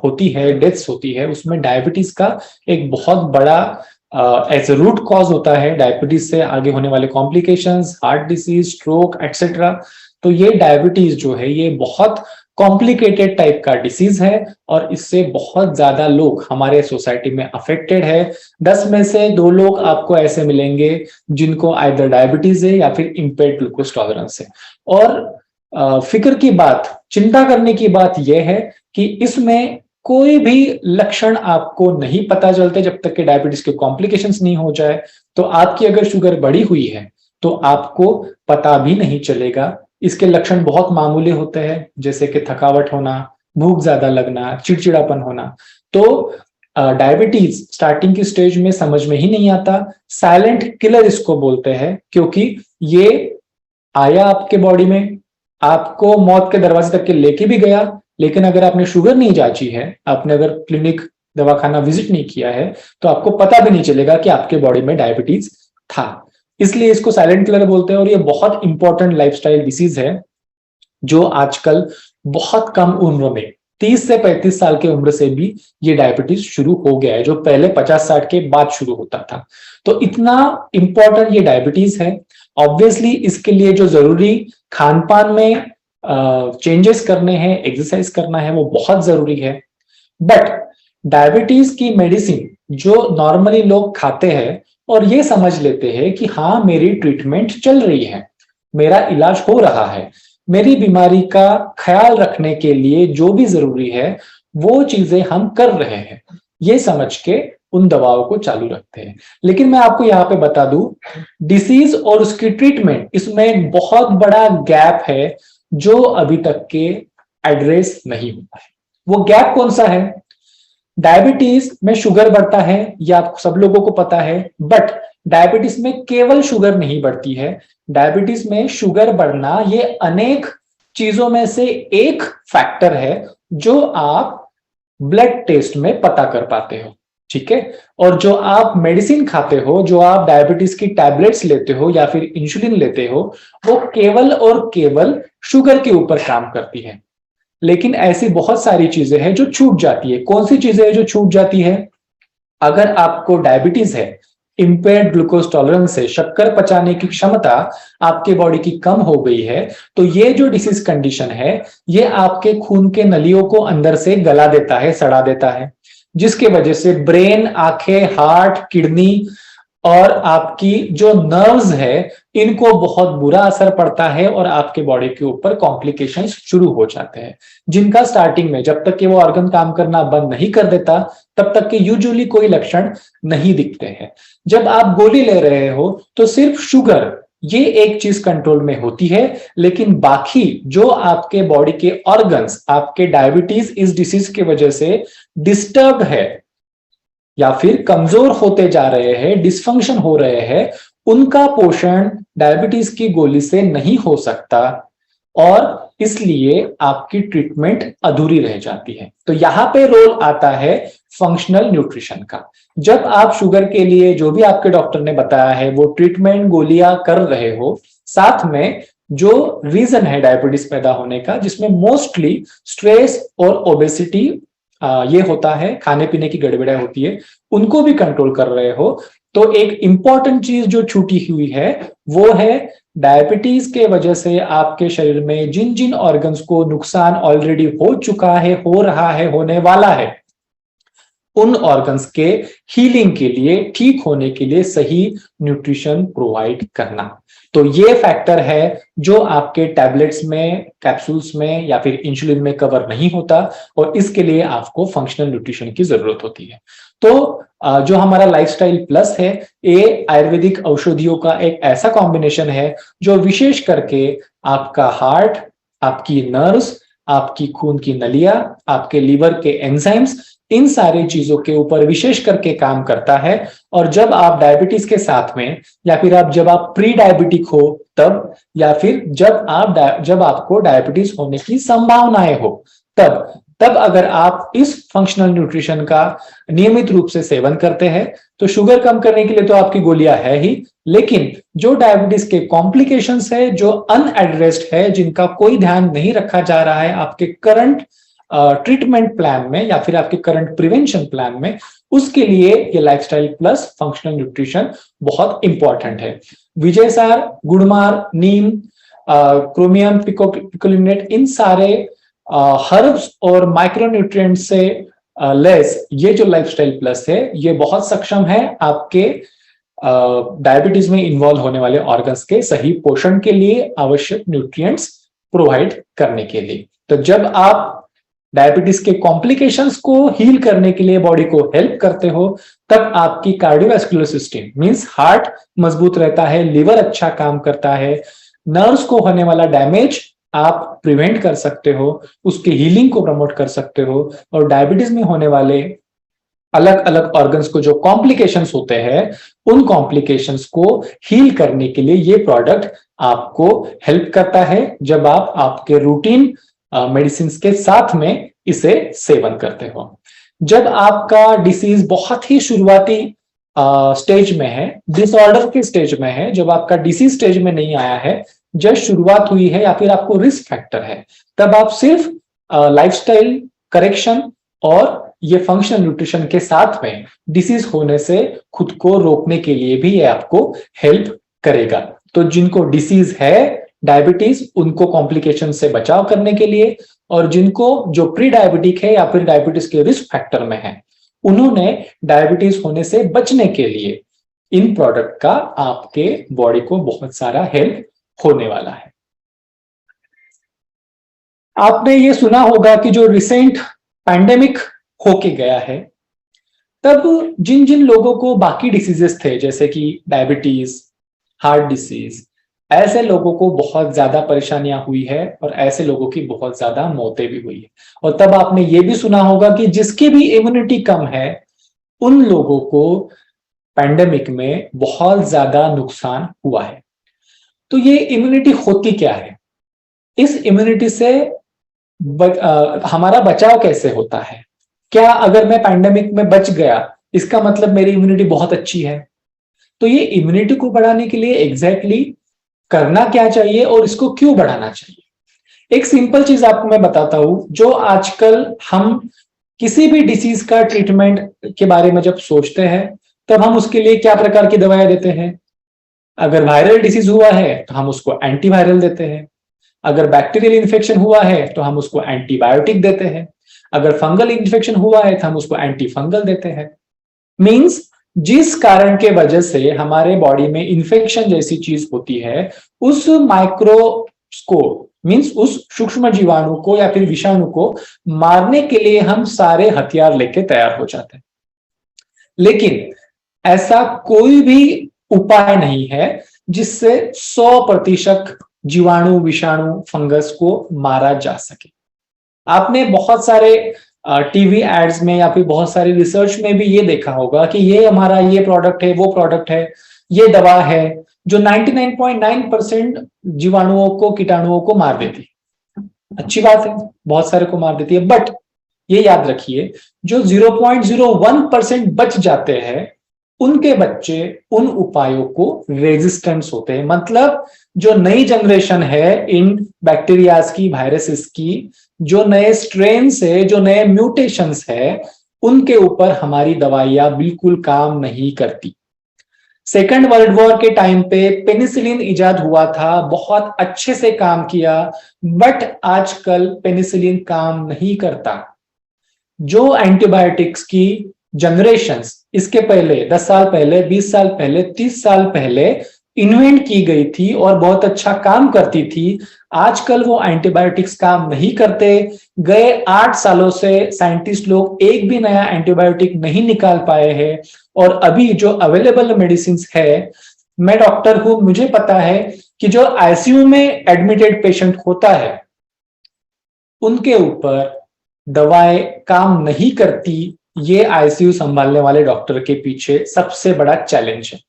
होती है, डेथ्स होती है, उसमें डायबिटीज का एक बहुत बड़ा एज ए रूट कॉज होता है। डायबिटीज से आगे होने वाले complications, heart disease, stroke etcetera. तो ये डायबिटीज जो है ये बहुत कॉम्प्लिकेटेड टाइप का डिसीज है और इससे बहुत ज्यादा लोग हमारे सोसाइटी में अफेक्टेड है। 10 में से 2 लोग आपको ऐसे मिलेंगे जिनको आइदर डायबिटीज है या फिर इंपेयर्ड ग्लूकोज टॉलरेंस है। और फिक्र की बात, चिंता करने की बात यह है कि इसमें कोई भी लक्षण आपको नहीं पता चलते जब तक कि डायबिटीज के कॉम्प्लिकेशंस नहीं हो जाए। तो आपकी अगर शुगर बढ़ी हुई है तो आपको पता भी नहीं चलेगा। इसके लक्षण बहुत मामूली होते हैं, जैसे कि थकावट होना, भूख ज्यादा लगना, चिड़चिड़ापन होना। तो डायबिटीज स्टार्टिंग की स्टेज में समझ में ही नहीं आता, साइलेंट किलर इसको बोलते हैं, क्योंकि ये आया आपके बॉडी में, आपको मौत के दरवाजे तक के लेके भी गया, लेकिन अगर आपने शुगर नहीं जांची है, आपने अगर क्लिनिक दवाखाना विजिट नहीं किया है, तो आपको पता भी नहीं चलेगा कि आपके बॉडी में डायबिटीज था। इसलिए इसको साइलेंट किलर बोलते हैं। और ये बहुत इंपॉर्टेंट लाइफस्टाइल डिसीज है जो आजकल बहुत कम उम्र में 30 से 35 साल की उम्र से भी ये डायबिटीज शुरू हो गया है, जो पहले 50-60 के बाद शुरू होता था। तो इतना इंपॉर्टेंट ये डायबिटीज है। ऑब्वियसली इसके लिए जो जरूरी खान पान में चेंजेस करने हैं, एक्सरसाइज करना है, वो बहुत जरूरी है। बट डायबिटीज की मेडिसिन जो नॉर्मली लोग खाते हैं और ये समझ लेते हैं कि हाँ मेरी ट्रीटमेंट चल रही है, मेरा इलाज हो रहा है, मेरी बीमारी का ख्याल रखने के लिए जो भी जरूरी है वो चीजें हम कर रहे हैं, ये समझ के उन दवाओं को चालू रखते हैं। लेकिन मैं आपको यहाँ पे बता दूं, डिसीज और उसकी ट्रीटमेंट, इसमें बहुत बड़ा गैप है जो अभी तक के एड्रेस नहीं हुआ है। वो गैप कौन सा है? डायबिटीज में शुगर बढ़ता है, यह आप सब लोगों को पता है, बट डायबिटीज में केवल शुगर नहीं बढ़ती है। डायबिटीज में शुगर बढ़ना ये अनेक चीजों में से एक फैक्टर है जो आप ब्लड टेस्ट में पता कर पाते हो, ठीक है। और जो आप मेडिसिन खाते हो, जो आप डायबिटीज की टैबलेट्स लेते हो या फिर इंसुलिन लेते हो, वो केवल और केवल शुगर के ऊपर काम करती है। लेकिन ऐसी बहुत सारी चीजें हैं जो छूट जाती है। कौन सी चीजें हैं जो छूट जाती है? अगर आपको डायबिटीज है, इंपेयर्ड ग्लूकोज टॉलरेंस है, शक्कर पचाने की क्षमता आपके बॉडी की कम हो गई है, तो ये जो डिसीज कंडीशन है ये आपके खून के नलियों को अंदर से गला देता है, सड़ा देता है, जिसके वजह से ब्रेन, आंखें, हार्ट, किडनी और आपकी जो नर्व्स है इनको बहुत बुरा असर पड़ता है और आपके बॉडी के ऊपर कॉम्प्लिकेशंस शुरू हो जाते हैं, जिनका स्टार्टिंग में जब तक कि वो ऑर्गन काम करना बंद नहीं कर देता तब तक के यूजुअली कोई लक्षण नहीं दिखते हैं। जब आप गोली ले रहे हो तो सिर्फ शुगर ये एक चीज कंट्रोल में होती है, लेकिन बाकी जो आपके बॉडी के ऑर्गन्स आपके डायबिटीज इस डिसीज की वजह से डिस्टर्ब है या फिर कमजोर होते जा रहे हैं, डिसफंक्शन हो रहे हैं, उनका पोषण डायबिटीज की गोली से नहीं हो सकता और इसलिए आपकी ट्रीटमेंट अधूरी रह जाती है। तो यहां पे रोल आता है फंक्शनल न्यूट्रिशन का। जब आप शुगर के लिए जो भी आपके डॉक्टर ने बताया है वो ट्रीटमेंट गोलियां कर रहे हो, साथ में जो रीजन है डायबिटीज पैदा होने का, जिसमें मोस्टली स्ट्रेस और ओबेसिटी ये होता है, खाने पीने की गड़बड़ियां होती है, उनको भी कंट्रोल कर रहे हो, तो एक इंपॉर्टेंट चीज जो छूटी हुई है वो है डायबिटीज के वजह से आपके शरीर में जिन जिन ऑर्गन्स को नुकसान ऑलरेडी हो चुका है, हो रहा है, होने वाला है, उन ऑर्गन्स के हीलिंग के लिए, ठीक होने के लिए सही न्यूट्रिशन प्रोवाइड करना। तो ये फैक्टर है जो आपके टैबलेट्स में, कैप्सूल्स में या फिर इंसुलिन में कवर नहीं होता और इसके लिए आपको फंक्शनल न्यूट्रिशन की जरूरत होती है। तो जो हमारा लाइफस्टाइल प्लस है, ये आयुर्वेदिक औषधियों का एक ऐसा कॉम्बिनेशन है जो विशेष करके आपका हार्ट, आपकी नर्व्स, आपकी खून की नलियां, आपके लीवर के एंजाइम्स, इन सारी चीजों के ऊपर विशेष करके काम करता है। और जब आप डायबिटीज के साथ में या फिर जब आप प्री डायबिटिक हो तब, या फिर जब आपको डायबिटीज होने की संभावनाएं हो तब अगर आप इस फंक्शनल न्यूट्रिशन का नियमित रूप से सेवन करते हैं तो शुगर कम करने के लिए तो आपकी गोलियां है ही, लेकिन जो डायबिटीज के कॉम्प्लिकेशंस है, जो अनएड्रेस्ड है, जिनका कोई ध्यान नहीं रखा जा रहा है आपके करंट ट्रीटमेंट प्लान में या फिर आपके करंट प्रिवेंशन प्लान में, उसके लिए ये लाइफस्टाइल प्लस फंक्शनल न्यूट्रिशन बहुत इंपॉर्टेंट है। विजय सार, गुड़मार, नीम, क्रोमियम, पिकोलिनेट, इन सारे हर्ब्स और माइक्रोन्यूट्रिएंट से लेस ये जो लाइफस्टाइल प्लस है ये बहुत सक्षम है आपके डायबिटीज में इन्वॉल्व होने वाले ऑर्गन्स के सही पोषण के लिए, आवश्यक न्यूट्रिएंट्स प्रोवाइड करने के लिए। तो जब आप डायबिटीज के कॉम्प्लिकेशंस को हील करने के लिए बॉडी को हेल्प करते हो, तब आपकी कार्डियोवैस्कुलर सिस्टम मींस हार्ट मजबूत रहता है, लिवर अच्छा काम करता है, नर्व्स को होने वाला डैमेज आप प्रिवेंट कर सकते हो, उसके हीलिंग को प्रमोट कर सकते हो, और डायबिटीज में होने वाले अलग अलग ऑर्गन्स को जो कॉम्प्लिकेशंस होते हैं उन कॉम्प्लिकेशंस को हील करने के लिए ये प्रोडक्ट आपको हेल्प करता है जब आप आपके रूटीन मेडिसिन के साथ में इसे सेवन करते हो। जब आपका डिसीज बहुत ही शुरुआती स्टेज में है, डिसऑर्डर के स्टेज में है, जब आपका डिसीज स्टेज में नहीं आया है, जब शुरुआत हुई है या फिर आपको रिस्क फैक्टर है, तब आप सिर्फ लाइफस्टाइल करेक्शन और ये फंक्शनल न्यूट्रिशन के साथ में डिसीज होने से खुद को रोकने के लिए भी ये आपको हेल्प करेगा। तो जिनको डिसीज है डायबिटीज, उनको कॉम्प्लिकेशन से बचाव करने के लिए, और जिनको जो प्री डायबिटिक है या फिर डायबिटीज के रिस्क फैक्टर में है, उन्होंने डायबिटीज होने से बचने के लिए इन प्रोडक्ट का आपके बॉडी को बहुत सारा हेल्प होने वाला है। आपने ये सुना होगा कि जो रिसेंट पैंडेमिक होके गया है, तब जिन जिन लोगों को बाकी डिसीजेस थे जैसे कि डायबिटीज, हार्ट डिसीज, ऐसे लोगों को बहुत ज्यादा परेशानियां हुई है और ऐसे लोगों की बहुत ज्यादा मौतें भी हुई है। और तब आपने ये भी सुना होगा कि जिसकी भी इम्यूनिटी कम है उन लोगों को पैंडेमिक में बहुत ज्यादा नुकसान हुआ है। तो ये इम्यूनिटी होती क्या है? इस इम्यूनिटी से हमारा बचाव कैसे होता है? क्या अगर मैं पैंडेमिक में बच गया इसका मतलब मेरी इम्यूनिटी बहुत अच्छी है? तो ये इम्यूनिटी को बढ़ाने के लिए एग्जैक्टली करना क्या चाहिए और इसको क्यों बढ़ाना चाहिए? एक सिंपल चीज आपको मैं बताता हूं। जो आजकल हम किसी भी डिसीज का ट्रीटमेंट के बारे में जब सोचते हैं तब हम उसके लिए क्या प्रकार की दवाएं देते हैं? अगर वायरल डिसीज हुआ है तो हम उसको एंटीवायरल देते हैं, अगर बैक्टीरियल इन्फेक्शन हुआ है तो हम उसको एंटीबायोटिक देते हैं, अगर फंगल इन्फेक्शन हुआ है तो हम उसको एंटी फंगल देते हैं। मींस जिस कारण के वजह से हमारे बॉडी में इन्फेक्शन जैसी चीज होती है, उस माइक्रोस्कोप मींस उस सूक्ष्म जीवाणु को या फिर विषाणु को मारने के लिए हम सारे हथियार लेके तैयार हो जाते हैं। लेकिन ऐसा कोई भी उपाय नहीं है जिससे 100% जीवाणु, विषाणु, फंगस को मारा जा सके। आपने बहुत सारे टीवी एड्स में या फिर बहुत सारी रिसर्च में भी ये देखा होगा कि ये हमारा ये प्रोडक्ट है, वो प्रोडक्ट है, ये दवा है जो 99.9% जीवाणुओं को, कीटाणुओं को मार देती है। अच्छी बात है, बहुत सारे को मार देती है, बट ये याद रखिए जो 0.01% बच जाते हैं उनके बच्चे उन उपायों को रेजिस्टेंस होते हैं। मतलब जो नई जनरेशन है इन बैक्टीरियाज की, वायरसेस की, जो नए स्ट्रेन है, जो नए म्यूटेशंस है, उनके ऊपर हमारी दवाइयां बिल्कुल काम नहीं करती। सेकेंड वर्ल्ड वॉर के टाइम पे पेनिसिलिन इजाद हुआ था, बहुत अच्छे से काम किया, बट आजकल पेनिसिलिन काम नहीं करता। जो एंटीबायोटिक्स की जनरेशंस इसके पहले 10 साल पहले, 20 साल पहले, 30 साल पहले इन्वेंट की गई थी और बहुत अच्छा काम करती थी, आजकल वो एंटीबायोटिक्स काम नहीं करते। गए 8 सालों से साइंटिस्ट लोग एक भी नया एंटीबायोटिक नहीं निकाल पाए हैं। और अभी जो अवेलेबल मेडिसिन है, मैं डॉक्टर हूं, मुझे पता है कि जो आईसीयू में एडमिटेड पेशेंट होता है उनके ऊपर दवाएं काम नहीं करती। ये आईसीयू संभालने वाले डॉक्टर के पीछे सबसे बड़ा चैलेंज है।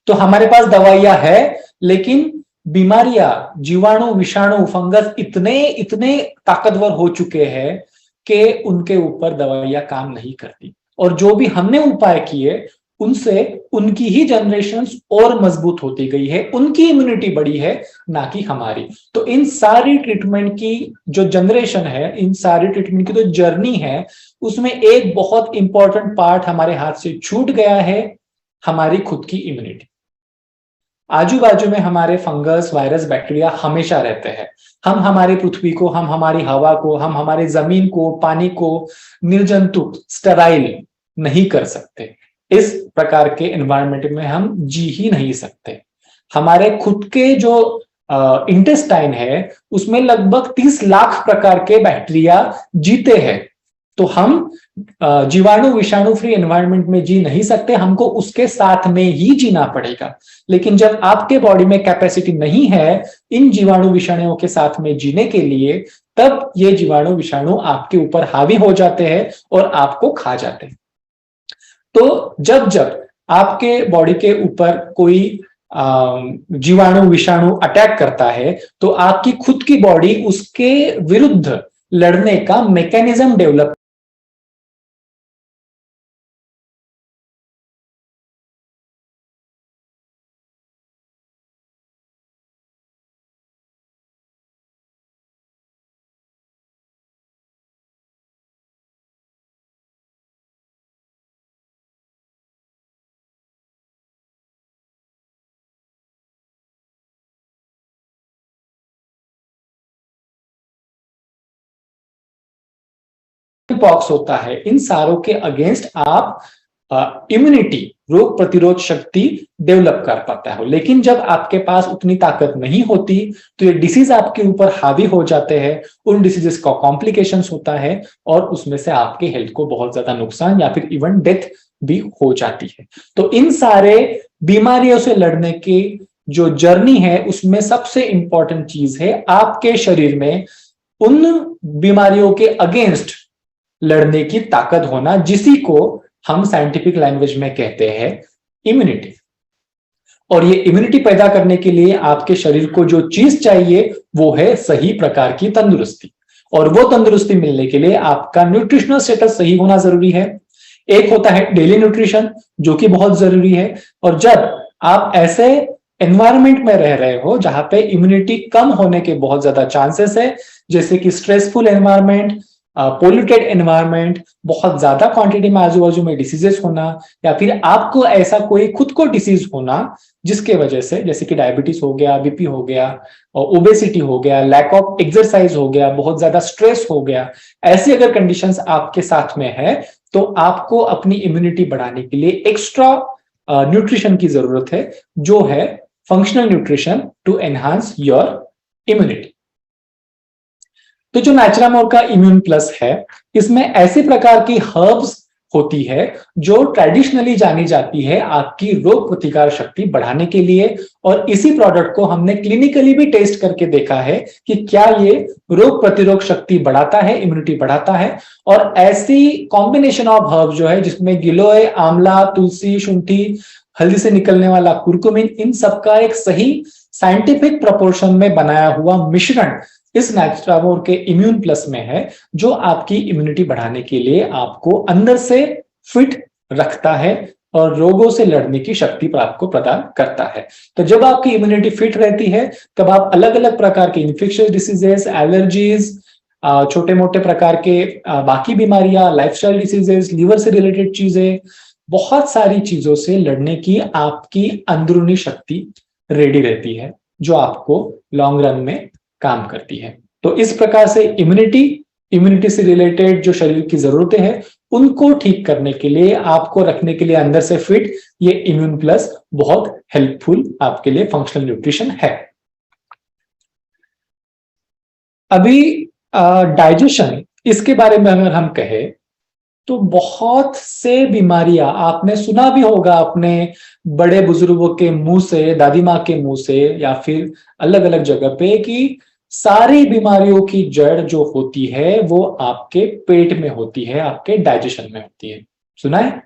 तो हमारे पास दवाइयां है, लेकिन बीमारियां, जीवाणु, विषाणु, फंगस इतने ताकतवर हो चुके हैं कि उनके ऊपर दवाइयां काम नहीं करती। और जो भी हमने उपाय किए उनसे उनकी ही जनरेशंस और मजबूत होती गई है, उनकी इम्यूनिटी बढ़ी है, ना कि हमारी। तो इन सारी ट्रीटमेंट की जो जनरेशन है, इन सारी ट्रीटमेंट की जो जर्नी है, उसमें एक बहुत इंपॉर्टेंट पार्ट हमारे हाथ से छूट गया है, हमारी खुद की इम्यूनिटी। आजू बाजू में हमारे फंगस, वायरस, बैक्टीरिया हमेशा रहते हैं। हम हमारी पृथ्वी को, हम हमारी हवा को, हम हमारी जमीन को, पानी को निर्जंतुक, स्टेराइल नहीं कर सकते। इस प्रकार के एनवायरनमेंट में हम जी ही नहीं सकते। हमारे खुद के जो इंटेस्टाइन है उसमें लगभग 30 लाख प्रकार के बैक्टीरिया जीते हैं। तो हम जीवाणु विषाणु फ्री एनवायरनमेंट में जी नहीं सकते, हमको उसके साथ में ही जीना पड़ेगा। लेकिन जब आपके बॉडी में कैपेसिटी नहीं है इन जीवाणु विषाणुओं के साथ में जीने के लिए, तब ये जीवाणु विषाणु आपके ऊपर हावी हो जाते हैं और आपको खा जाते हैं। तो जब जब आपके बॉडी के ऊपर कोई जीवाणु विषाणु अटैक करता है तो आपकी खुद की बॉडी उसके विरुद्ध लड़ने का मैकेनिज्म डेवलप पॉक्स होता है, इन सारों के अगेंस्ट आप इम्यूनिटी रोग प्रतिरोध शक्ति डेवलप कर पाता है। लेकिन जब आपके पास उतनी ताकत नहीं होती तो ये डिसीज आपके ऊपर हावी हो जाते हैं, उन डिसीजेस का कॉम्प्लिकेशंस होता है और उसमें से आपके हेल्थ को बहुत ज्यादा नुकसान या फिर इवन डेथ भी हो जाती है। तो इन सारे बीमारियों से लड़ने की जो जर्नी है उसमें सबसे इंपॉर्टेंट चीज है आपके शरीर में उन बीमारियों के अगेंस्ट लड़ने की ताकत होना, जिसी को हम साइंटिफिक लैंग्वेज में कहते हैं इम्यूनिटी। और ये इम्यूनिटी पैदा करने के लिए आपके शरीर को जो चीज चाहिए वो है सही प्रकार की तंदुरुस्ती। और वो तंदुरुस्ती मिलने के लिए आपका न्यूट्रिशनल स्टेटस सही होना जरूरी है। एक होता है डेली न्यूट्रिशन जो कि बहुत जरूरी है। और जब आप ऐसे एनवायरनमेंट में रह रहे हो जहां पे इम्यूनिटी कम होने के बहुत ज्यादा चांसेस है, जैसे कि स्ट्रेसफुल एनवायरनमेंट, पोल्यूटेड एनवायरनमेंट, बहुत ज्यादा क्वांटिटी में आजू बाजू में डिसीजेस होना, या फिर आपको ऐसा कोई खुद को डिसीज होना जिसके वजह से, जैसे कि डायबिटीज हो गया, बीपी हो गया, ओबेसिटी हो गया, लैक ऑफ एक्सरसाइज हो गया, बहुत ज्यादा स्ट्रेस हो गया, ऐसी अगर कंडीशंस आपके साथ में है तो आपको अपनी इम्यूनिटी बढ़ाने के लिए एक्स्ट्रा न्यूट्रिशन की जरूरत है, जो है functional nutrition to enhance your immunity. तो जो नेचुरामोर का इम्यून प्लस है, इसमें ऐसे प्रकार की हर्ब्स होती है जो ट्रेडिशनली जानी जाती है आपकी रोग प्रतिकार शक्ति बढ़ाने के लिए। और इसी प्रोडक्ट को हमने क्लिनिकली भी टेस्ट करके देखा है कि क्या ये रोग प्रतिरोध शक्ति बढ़ाता है, इम्यूनिटी बढ़ाता है। और ऐसी कॉम्बिनेशन ऑफ हर्ब जो है जिसमें गिलोय, आंवला, तुलसी, शुंठी, हल्दी से निकलने वाला कुरकुमिन, इन सबका एक सही साइंटिफिक प्रोपोर्शन में बनाया हुआ मिश्रण इस नेचुरामोर के इम्यून प्लस में है, जो आपकी इम्यूनिटी बढ़ाने के लिए आपको अंदर से फिट रखता है और रोगों से लड़ने की शक्ति आपको प्रदान करता है। तो जब आपकी इम्यूनिटी फिट रहती है तब आप अलग अलग प्रकार के इन्फेक्शियस डिसीजेस, एलर्जीज, छोटे मोटे प्रकार के बाकी बीमारियां, लाइफस्टाइल डिसीजेस, लीवर से रिलेटेड चीजें, बहुत सारी चीजों से लड़ने की आपकी अंदरूनी शक्ति रेडी रहती है, जो आपको लॉन्ग रन में काम करती है। तो इस प्रकार से इम्यूनिटी से रिलेटेड जो शरीर की जरूरतें हैं उनको ठीक करने के लिए, आपको रखने के लिए अंदर से फिट, ये इम्यून प्लस बहुत हेल्पफुल आपके लिए फंक्शनल न्यूट्रिशन है। अभी डाइजेशन, इसके बारे में अगर हम कहें तो बहुत से बीमारियां आपने सुना भी होगा अपने बड़े बुजुर्गों के मुंह से, दादी माँ के मुंह से, या फिर अलग अलग जगह पे, कि सारी बीमारियों की जड़ जो होती है वो आपके पेट में होती है, आपके डाइजेशन में होती है। सुना है?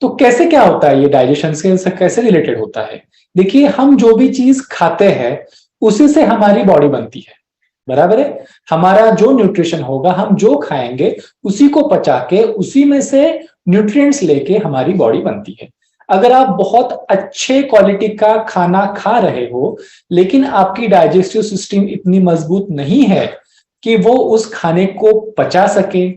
तो कैसे क्या होता है ये डाइजेशन से कैसे रिलेटेड होता है? देखिए, हम जो भी चीज खाते हैं उसी से हमारी बॉडी बनती है, बराबर है। हमारा जो न्यूट्रिशन होगा, हम जो खाएंगे उसी को पचा के उसी में से न्यूट्रिएंट्स लेके हमारी बॉडी बनती है। अगर आप बहुत अच्छे क्वालिटी का खाना खा रहे हो लेकिन आपकी डाइजेस्टिव सिस्टम इतनी मजबूत नहीं है कि वो उस खाने को पचा सके,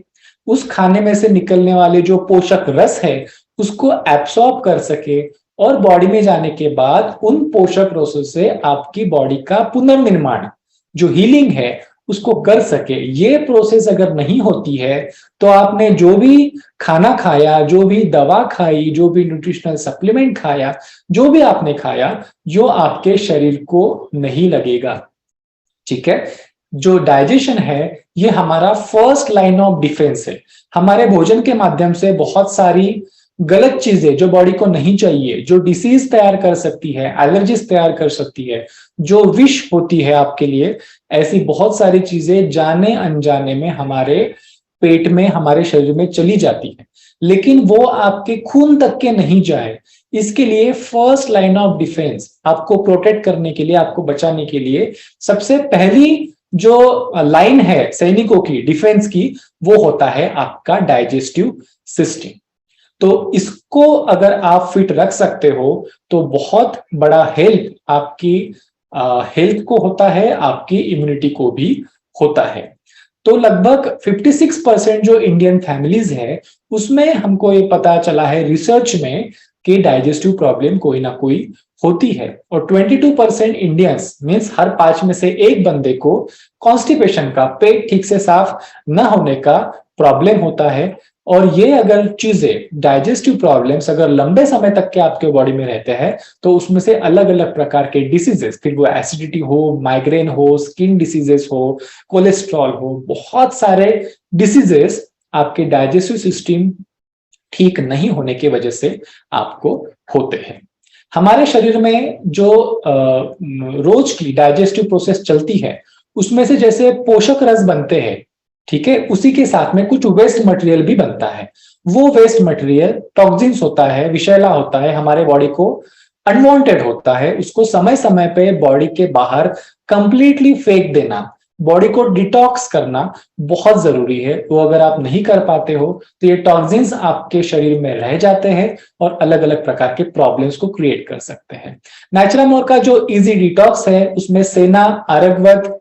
उस खाने में से निकलने वाले जो पोषक रस है उसको एब्सॉर्ब कर सके, और बॉडी में जाने के बाद उन पोषक रसों से आपकी बॉडी का पुनर्निर्माण, जो हीलिंग है, उसको कर सके। ये प्रोसेस अगर नहीं होती है तो आपने जो भी खाना खाया, जो भी दवा खाई, जो भी न्यूट्रिशनल सप्लीमेंट खाया, जो भी आपने खाया, जो आपके शरीर को नहीं लगेगा। ठीक है, जो डाइजेशन है ये हमारा फर्स्ट लाइन ऑफ डिफेंस है। हमारे भोजन के माध्यम से बहुत सारी गलत चीजें जो बॉडी को नहीं चाहिए, जो डिसीज तैयार कर सकती है, एलर्जीज तैयार कर सकती है, जो विष होती है आपके लिए, ऐसी बहुत सारी चीजें जाने अनजाने में हमारे पेट में, हमारे शरीर में चली जाती है, लेकिन वो आपके खून तक के नहीं जाए। इसके लिए फर्स्ट लाइन ऑफ डिफेंस, आपको प्रोटेक्ट करने के लिए, आपको बचाने के लिए सबसे पहली जो लाइन है सैनिकों की डिफेंस की, वो होता है आपका डाइजेस्टिव सिस्टम। तो इसको अगर आप फिट रख सकते हो तो बहुत बड़ा हेल्प आपकी हेल्थ को होता है, आपकी इम्यूनिटी को भी होता है। तो लगभग 56% जो इंडियन फैमिलीज है उसमें हमको ये पता चला है रिसर्च में कि डाइजेस्टिव प्रॉब्लम कोई ना कोई होती है, और 22% इंडियंस मीन्स हर 5 में से एक बंदे को कॉन्स्टिपेशन का, पेट ठीक से साफ न होने का प्रॉब्लम होता है। और ये अगर चीजें, डाइजेस्टिव प्रॉब्लम्स अगर लंबे समय तक के आपके बॉडी में रहते हैं तो उसमें से अलग अलग प्रकार के डिसीजेस, फिर वो एसिडिटी हो, माइग्रेन हो, स्किन डिसीजेस हो, कोलेस्ट्रॉल हो, बहुत सारे डिसीजेस आपके डाइजेस्टिव सिस्टम ठीक नहीं होने की वजह से आपको होते हैं। हमारे शरीर में जो रोज की डाइजेस्टिव प्रोसेस चलती है उसमें से जैसे पोषक रस बनते हैं, ठीक है, उसी के साथ में कुछ वेस्ट मटेरियल भी बनता है। वो वेस्ट मटेरियल टॉक्सिन्स होता है, विषैला होता है, हमारे बॉडी को अनवांटेड होता है, उसको समय समय पे बॉडी के बाहर कंप्लीटली फेंक देना, बॉडी को डिटॉक्स करना बहुत जरूरी है। वो अगर आप नहीं कर पाते हो तो ये टॉक्सिन्स आपके शरीर में रह जाते हैं और अलग अलग प्रकार के प्रॉब्लम्स को क्रिएट कर सकते हैं। नेचुरामोर का जो इजी डिटॉक्स है उसमें सेना, अरगवत,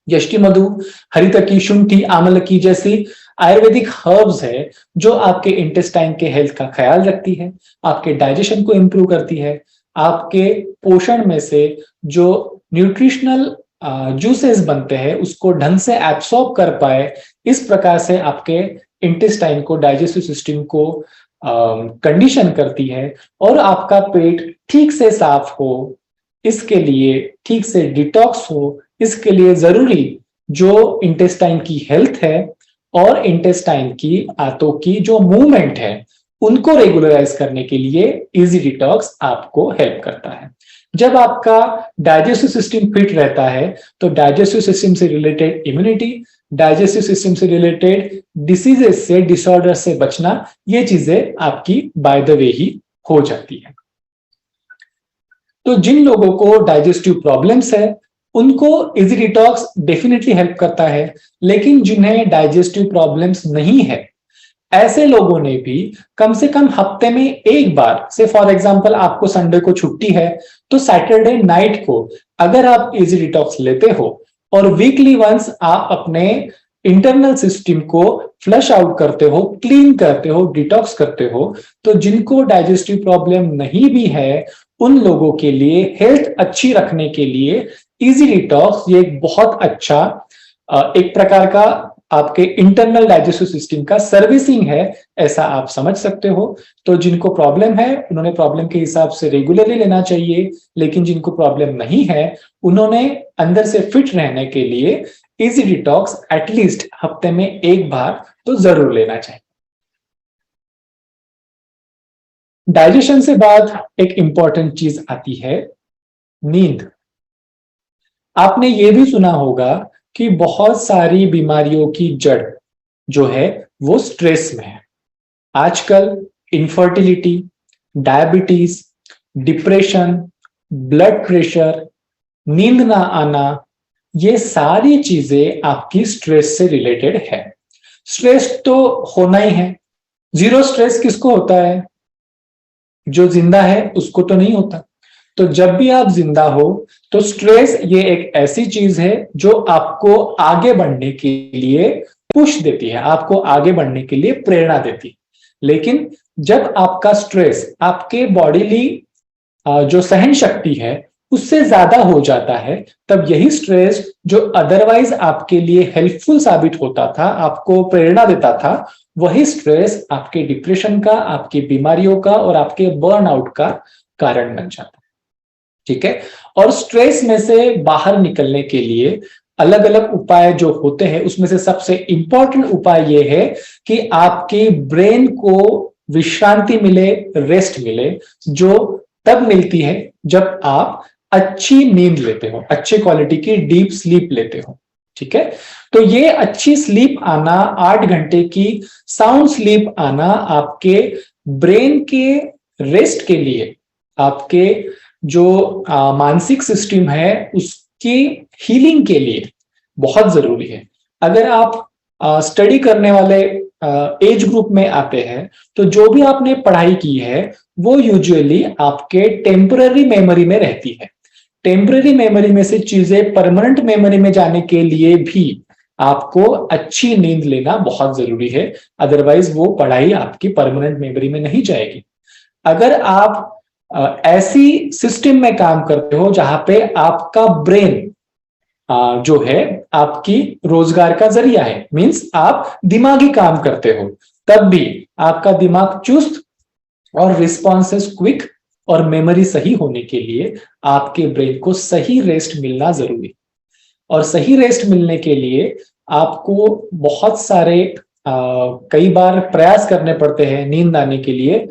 यष्टि मधु, हरितकी, शुंठी, आमलकी जैसी आयुर्वेदिक हर्ब्स है जो आपके इंटेस्टाइन के हेल्थ का ख्याल रखती है, आपके डाइजेशन को इंप्रूव करती है, आपके पोषण में से जो न्यूट्रिशनल जूसेस बनते हैं उसको ढंग से एब्सॉर्ब कर पाए, इस प्रकार से आपके इंटेस्टाइन को, डाइजेस्टिव सिस्टम को कंडीशन करती है और आपका पेट ठीक से साफ हो, इसके लिए ठीक से डिटॉक्स हो, इसके लिए जरूरी जो इंटेस्टाइन की हेल्थ है और इंटेस्टाइन की आंतों की जो मूवमेंट है उनको रेगुलराइज करने के लिए इजी डिटॉक्स आपको हेल्प करता है। जब आपका डाइजेस्टिव सिस्टम फिट रहता है तो डाइजेस्टिव सिस्टम से रिलेटेड इम्यूनिटी, डाइजेस्टिव सिस्टम से रिलेटेड डिसीजेस से, डिसऑर्डर से बचना, ये चीजें आपकी बाय द वे ही हो जाती है। तो जिन लोगों को डाइजेस्टिव प्रॉब्लम्स है उनको इजी डिटॉक्स डेफिनेटली हेल्प करता है, लेकिन जिन्हें डाइजेस्टिव प्रॉब्लम्स नहीं है ऐसे लोगों ने भी कम से कम हफ्ते में एक बार, से फॉर एग्जांपल आपको संडे को छुट्टी है तो सैटरडे नाइट को अगर आप इजी डिटॉक्स लेते हो और वीकली वंस आप अपने इंटरनल सिस्टम को फ्लश आउट करते हो, क्लीन करते हो, डिटॉक्स करते हो, तो जिनको डाइजेस्टिव प्रॉब्लम नहीं भी है उन लोगों के लिए हेल्थ अच्छी रखने के लिए इजी डिटॉक्स ये एक बहुत अच्छा एक प्रकार का आपके इंटरनल डाइजेस्टिव सिस्टम का सर्विसिंग है, ऐसा आप समझ सकते हो। तो जिनको प्रॉब्लम है उन्होंने प्रॉब्लम के हिसाब से रेगुलरली लेना चाहिए, लेकिन जिनको प्रॉब्लम नहीं है उन्होंने अंदर से फिट रहने के लिए इजी डिटॉक्स एटलीस्ट हफ्ते में एक बार तो जरूर लेना चाहिए। डाइजेशन से बाद एक इंपॉर्टेंट चीज आती है नींद। आपने ये भी सुना होगा कि बहुत सारी बीमारियों की जड़ जो है वो स्ट्रेस में है। आजकल infertility, diabetes, depression, blood pressure, नींद ना आना, ये सारी चीजें आपकी स्ट्रेस से रिलेटेड है। स्ट्रेस तो होना ही है, जीरो स्ट्रेस किसको होता है? जो जिंदा है उसको तो नहीं होता। तो जब भी आप जिंदा हो तो स्ट्रेस ये एक ऐसी चीज है जो आपको आगे बढ़ने के लिए पुश देती है, आपको आगे बढ़ने के लिए प्रेरणा देती है। लेकिन जब आपका स्ट्रेस आपके बॉडीली जो सहन शक्ति है उससे ज्यादा हो जाता है, तब यही स्ट्रेस जो अदरवाइज आपके लिए हेल्पफुल साबित होता था, आपको प्रेरणा देता था, वही स्ट्रेस आपके डिप्रेशन का, आपकी बीमारियों का और आपके बर्नआउट का कारण बन जाता है। ठीक है। और स्ट्रेस में से बाहर निकलने के लिए अलग अलग उपाय जो होते हैं, उसमें से सबसे इंपॉर्टेंट उपाय यह है कि आपके ब्रेन को विश्रांति मिले, रेस्ट मिले, जो तब मिलती है जब आप अच्छी नींद लेते हो, अच्छी क्वालिटी की डीप स्लीप लेते हो। ठीक है। तो ये अच्छी स्लीप आना, 8 घंटे की साउंड स्लीप आना आपके ब्रेन के रेस्ट के लिए, आपके जो मानसिक सिस्टम है उसकी हीलिंग के लिए बहुत जरूरी है। अगर आप स्टडी करने वाले एज ग्रुप में आते हैं, तो जो भी आपने पढ़ाई की है वो यूजुअली आपके टेम्पररी मेमोरी में रहती है। टेम्पररी मेमोरी में से चीजें परमानेंट मेमोरी में जाने के लिए भी आपको अच्छी नींद लेना बहुत जरूरी है, अदरवाइज वो पढ़ाई आपकी परमानेंट मेमोरी में नहीं जाएगी। अगर आप ऐसी सिस्टम में काम करते हो जहां पे आपका ब्रेन जो है आपकी रोजगार का जरिया है, मींस आप दिमागी काम करते हो, तब भी आपका दिमाग चुस्त और रिस्पॉन्सेस क्विक और मेमोरी सही होने के लिए आपके ब्रेन को सही रेस्ट मिलना जरूरी। और सही रेस्ट मिलने के लिए आपको बहुत सारे कई बार प्रयास करने पड़ते हैं नींद आने के लिए,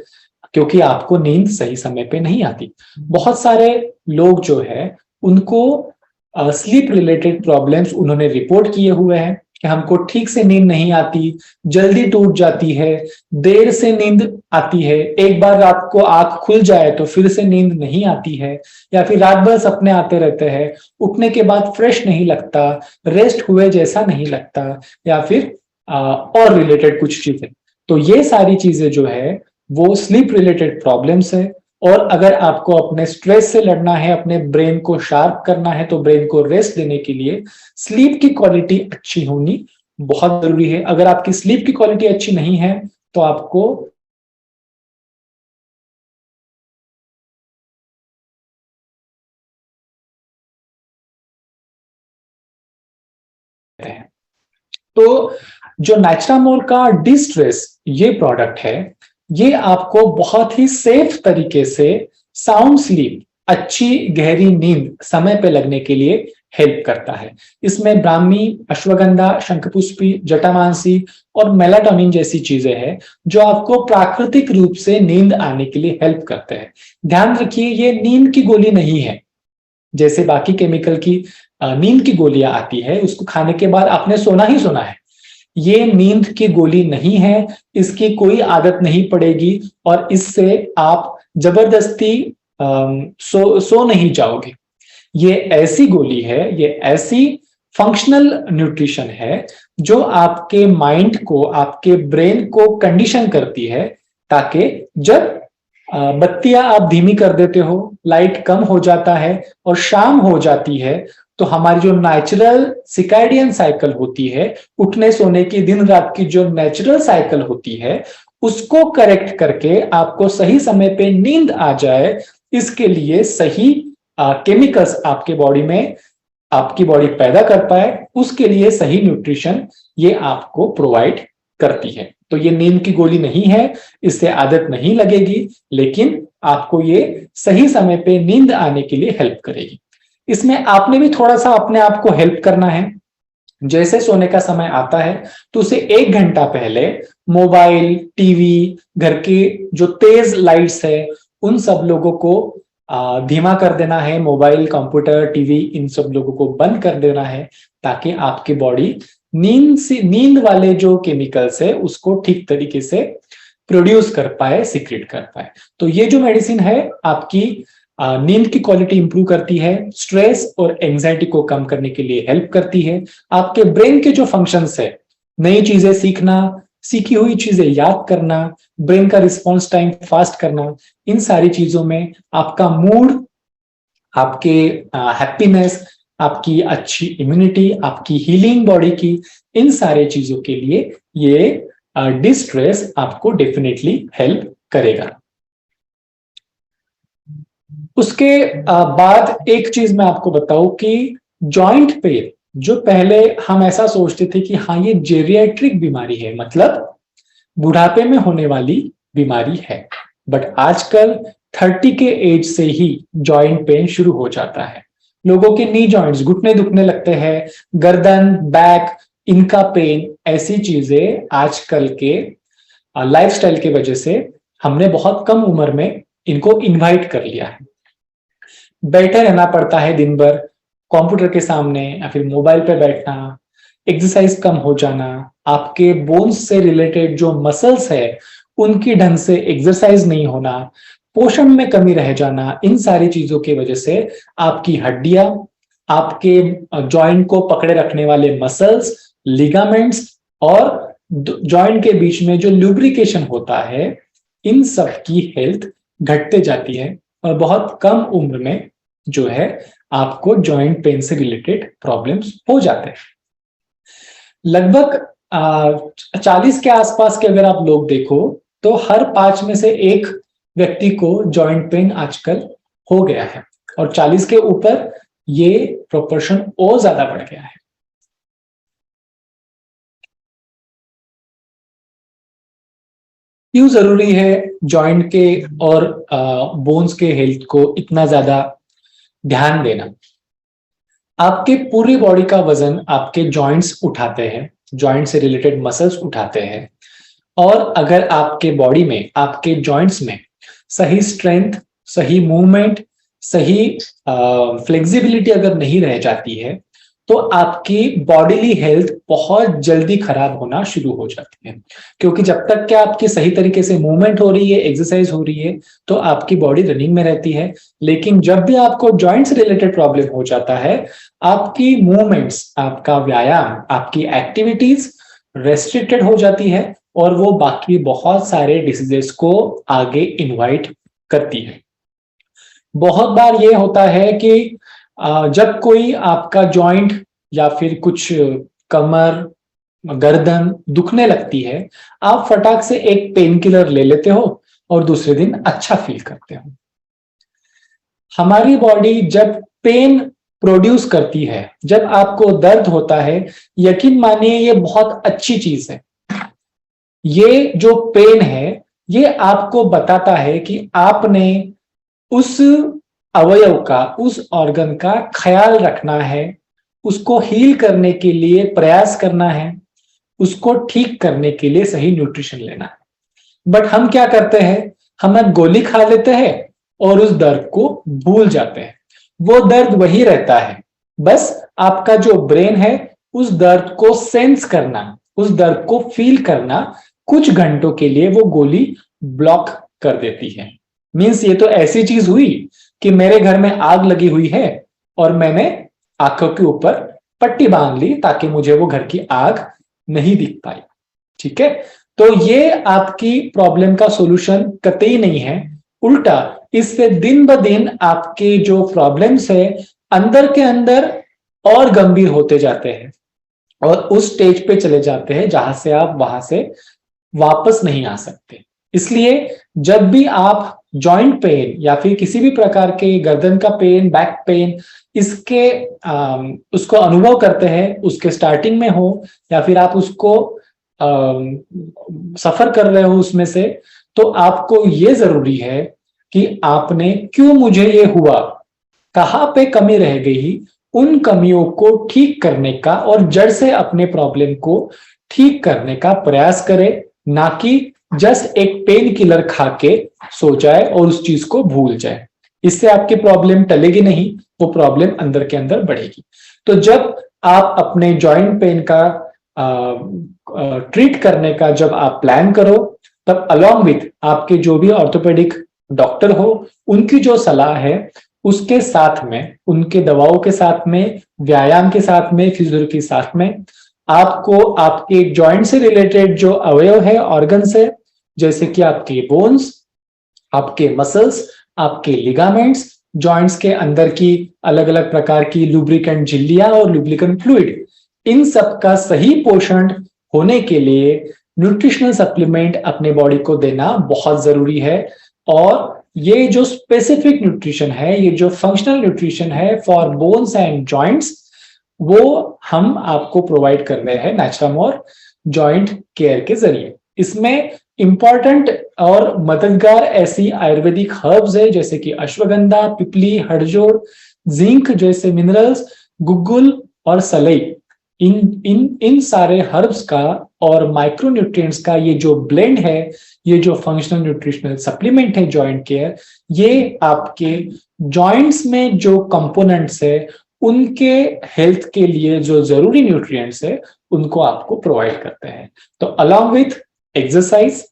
क्योंकि आपको नींद सही समय पे नहीं आती। बहुत सारे लोग जो है उनको स्लीप रिलेटेड प्रॉब्लम्स उन्होंने रिपोर्ट किए हुए हैं कि हमको ठीक से नींद नहीं आती, जल्दी टूट जाती है, देर से नींद आती है, एक बार रात को आंख खुल जाए तो फिर से नींद नहीं आती है, या फिर रात भर सपने आते रहते हैं, उठने के बाद फ्रेश नहीं लगता, रेस्ट हुए जैसा नहीं लगता, या फिर और रिलेटेड कुछ चीजें। तो ये सारी चीजें जो है वो स्लीप रिलेटेड प्रॉब्लम्स है। और अगर आपको अपने स्ट्रेस से लड़ना है, अपने ब्रेन को शार्प करना है, तो ब्रेन को रेस्ट देने के लिए स्लीप की क्वालिटी अच्छी होनी बहुत जरूरी है। अगर आपकी स्लीप की क्वालिटी अच्छी नहीं है तो आपको तो जो नेचुरामोल का डिस्ट्रेस ये प्रोडक्ट है, ये आपको बहुत ही सेफ तरीके से साउंड स्लीप, अच्छी गहरी नींद समय पे लगने के लिए हेल्प करता है। इसमें ब्राह्मी, अश्वगंधा, शंखपुष्पी, जटामांसी और मेलाटोनिन जैसी चीजें हैं जो आपको प्राकृतिक रूप से नींद आने के लिए हेल्प करते हैं। ध्यान रखिए, ये नींद की गोली नहीं है। जैसे बाकी केमिकल की नींद की गोलियां आती है, उसको खाने के बाद आपने सोना ही सोना है। ये नींद की गोली नहीं है, इसकी कोई आदत नहीं पड़ेगी और इससे आप जबरदस्ती सो नहीं जाओगे। ये ऐसी गोली है, ये ऐसी फंक्शनल न्यूट्रिशन है जो आपके माइंड को, आपके ब्रेन को कंडीशन करती है, ताकि जब बत्तियां आप धीमी कर देते हो, लाइट कम हो जाता है और शाम हो जाती है, तो हमारी जो नेचुरल सिकाइडियन साइकिल होती है, उठने सोने की, दिन रात की जो नेचुरल साइकिल होती है, उसको करेक्ट करके आपको सही समय पे नींद आ जाए, इसके लिए सही केमिकल्स आपके बॉडी में, आपकी बॉडी पैदा कर पाए, उसके लिए सही न्यूट्रिशन ये आपको प्रोवाइड करती है। तो ये नींद की गोली नहीं है, इससे आदत नहीं लगेगी, लेकिन आपको ये सही समय पे नींद आने के लिए हेल्प करेगी। इसमें आपने भी थोड़ा सा अपने आप को हेल्प करना है। जैसे सोने का समय आता है तो उसे 1 घंटा पहले मोबाइल, टीवी, घर की जो तेज लाइट्स है उन सब लोगों को धीमा कर देना है। मोबाइल, कंप्यूटर, टीवी, इन सब लोगों को बंद कर देना है, ताकि आपकी बॉडी नींद वाले जो केमिकल्स है उसको ठीक तरीके से प्रोड्यूस कर पाए, सीक्रेट कर पाए। तो ये जो मेडिसिन है आपकी नींद की क्वालिटी इंप्रूव करती है, स्ट्रेस और एंजाइटी को कम करने के लिए हेल्प करती है। आपके ब्रेन के जो फंक्शंस है, नई चीजें सीखना, सीखी हुई चीजें याद करना, ब्रेन का रिस्पॉन्स टाइम फास्ट करना, इन सारी चीजों में आपका मूड, आपके हैप्पीनेस, आपकी अच्छी इम्यूनिटी, आपकी हीलिंग बॉडी की, इन सारे चीजों के लिए ये डिस्ट्रेस आपको डेफिनेटली हेल्प करेगा। उसके बाद एक चीज मैं आपको बताऊं कि जॉइंट पेन, जो पहले हम ऐसा सोचते थे कि हाँ ये जेरियाट्रिक बीमारी है, मतलब बुढ़ापे में होने वाली बीमारी है, बट आजकल 30 के एज से ही जॉइंट पेन शुरू हो जाता है। लोगों के नी जॉइंट्स, घुटने दुखने लगते हैं, गर्दन, बैक, इनका पेन, ऐसी चीजें आजकल के लाइफस्टाइल की वजह से हमने बहुत कम उम्र में इनको इनवाइट कर लिया है। बैठे रहना पड़ता है दिन भर कंप्यूटर के सामने या फिर मोबाइल पे बैठना, एक्सरसाइज कम हो जाना, आपके बोन्स से रिलेटेड जो मसल्स है उनकी ढंग से एक्सरसाइज नहीं होना, पोषण में कमी रह जाना, इन सारी चीजों की वजह से आपकी हड्डियां, आपके जॉइंट को पकड़े रखने वाले मसल्स, लिगामेंट्स और जॉइंट के बीच में जो लुब्रिकेशन होता है, इन सब की हेल्थ घटते जाती है और बहुत कम उम्र में जो है आपको जॉइंट पेन से रिलेटेड प्रॉब्लम्स हो जाते हैं। लगभग 40 के आसपास के अगर आप लोग देखो तो हर 5 में से एक व्यक्ति को जॉइंट पेन आजकल हो गया है, और 40 के ऊपर ये प्रोपोर्शन और ज्यादा बढ़ गया है। क्यों जरूरी है जॉइंट के और बोन्स के हेल्थ को इतना ज्यादा ध्यान देना? आपके पूरी बॉडी का वजन आपके जॉइंट्स उठाते हैं, जॉइंट से रिलेटेड मसल्स उठाते हैं, और अगर आपके बॉडी में, आपके जॉइंट्स में सही स्ट्रेंथ, सही मूवमेंट, सही फ्लेक्सिबिलिटी अगर नहीं रह जाती है तो आपकी बॉडीली हेल्थ बहुत जल्दी खराब होना शुरू हो जाती है। क्योंकि जब तक कि आपकी सही तरीके से मूवमेंट हो रही है, एक्सरसाइज हो रही है, तो आपकी बॉडी रनिंग में रहती है। लेकिन जब भी आपको जॉइंट से रिलेटेड प्रॉब्लम हो जाता है, आपकी मूवमेंट्स, आपका व्यायाम, आपकी एक्टिविटीज रेस्ट्रिक्टेड हो जाती है और वो बाकी बहुत सारे डिसीजेस को आगे इनवाइट करती है। बहुत बार ये होता है कि जब कोई आपका जॉइंट या फिर कुछ कमर, गर्दन दुखने लगती है, आप फटाक से एक पेन किलर ले लेते हो और दूसरे दिन अच्छा फील करते हो। हमारी बॉडी जब पेन प्रोड्यूस करती है, जब आपको दर्द होता है, यकीन मानिए ये बहुत अच्छी चीज है। ये जो पेन है ये आपको बताता है कि आपने उस अवयव का, उस ऑर्गन का ख्याल रखना है, उसको हील करने के लिए प्रयास करना है, उसको ठीक करने के लिए सही न्यूट्रिशन लेना है। बट हम क्या करते हैं, हम एक गोली खा लेते हैं और उस दर्द को भूल जाते हैं। वो दर्द वही रहता है, बस आपका जो ब्रेन है उस दर्द को सेंस करना, उस दर्द को फील करना कुछ घंटों के लिए वो गोली ब्लॉक कर देती है। मींस ये तो ऐसी चीज हुई कि मेरे घर में आग लगी हुई है और मैंने आंखों के ऊपर पट्टी बांध ली ताकि मुझे वो घर की आग नहीं दिख पाई। ठीक है, तो ये आपकी प्रॉब्लम का सॉल्यूशन कतई नहीं है, उल्टा इससे दिन ब दिन आपके जो प्रॉब्लम्स है अंदर के अंदर और गंभीर होते जाते हैं और उस स्टेज पे चले जाते हैं जहां से आप वहां से वापस नहीं आ सकते। इसलिए जब भी आप जॉइंट पेन या फिर किसी भी प्रकार के गर्दन का पेन, बैक पेन, इसके उसको अनुभव करते हैं, उसके स्टार्टिंग में हो या फिर आप उसको सफर कर रहे हो उसमें से, तो आपको ये जरूरी है कि आपने क्यों मुझे ये हुआ, कहाँ पे कमी रह गई, उन कमियों को ठीक करने का और जड़ से अपने प्रॉब्लम को ठीक करने का प्रयास करें, ना कि जस्ट एक पेन किलर खा के सो जाए और उस चीज को भूल जाए। इससे आपकी प्रॉब्लम टलेगी नहीं, वो प्रॉब्लम अंदर के अंदर बढ़ेगी। तो जब आप अपने जॉइंट पेन का ट्रीट करने का जब आप प्लान करो, तब अलॉन्ग विथ आपके जो भी ऑर्थोपेडिक डॉक्टर हो उनकी जो सलाह है उसके साथ में, उनके दवाओं के साथ में, व्यायाम के साथ में, फिजियोथेरेपी के साथ में, आपको आपके जॉइंट से रिलेटेड जो अवयव है, ऑर्गन्स है, जैसे कि आपके बोन्स, आपके मसल्स, आपके लिगामेंट्स, जॉइंट्स के अंदर की अलग अलग प्रकार की लुब्रिकेंट झिल्लियां और लुब्रिकेंट फ्लूइड, इन सब का सही पोषण होने के लिए न्यूट्रिशनल सप्लीमेंट अपने बॉडी को देना बहुत जरूरी है। और ये जो स्पेसिफिक न्यूट्रिशन है, ये जो फंक्शनल न्यूट्रिशन है फॉर बोन्स एंड जॉइंट्स, वो हम आपको प्रोवाइड कर रहे हैं नेचुरामोर जॉइंट केयर के जरिए। इसमें इंपॉर्टेंट और मददगार ऐसी आयुर्वेदिक हर्ब्स है जैसे कि अश्वगंधा, पिपली, हड़जोड़, जिंक जैसे मिनरल्स, गुग्गुल और सलई। इन इन इन सारे हर्ब्स का और माइक्रोन्यूट्रिएंट्स का ये जो ब्लेंड है, ये जो फंक्शनल न्यूट्रिशनल सप्लीमेंट है जॉइंट केयर, ये आपके जॉइंट्स में जो कंपोनेंट्स है उनके हेल्थ के लिए जो जरूरी न्यूट्रिएंट्स है उनको आपको प्रोवाइड करते हैं। तो अलॉन्ग विथ एक्सरसाइज,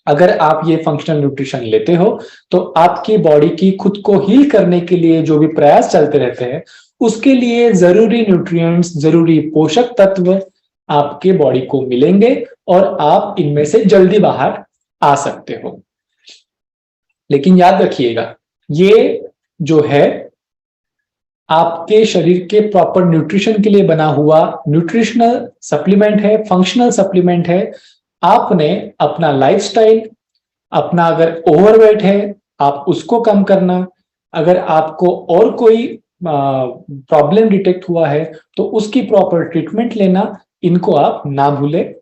अगर आप ये फंक्शनल न्यूट्रिशन लेते हो तो आपकी बॉडी की खुद को हील करने के लिए जो भी प्रयास चलते रहते हैं उसके लिए जरूरी न्यूट्रिएंट्स, जरूरी पोषक तत्व आपके बॉडी को मिलेंगे और आप इनमें से जल्दी बाहर आ सकते हो। लेकिन याद रखिएगा, ये जो है आपके शरीर के प्रॉपर न्यूट्रिशन के लिए बना हुआ न्यूट्रिशनल सप्लीमेंट है, फंक्शनल सप्लीमेंट है। आपने अपना लाइफस्टाइल, अपना अगर ओवरवेट है आप उसको कम करना, अगर आपको और कोई प्रॉब्लम डिटेक्ट हुआ है तो उसकी प्रॉपर ट्रीटमेंट लेना, इनको आप ना भूलें।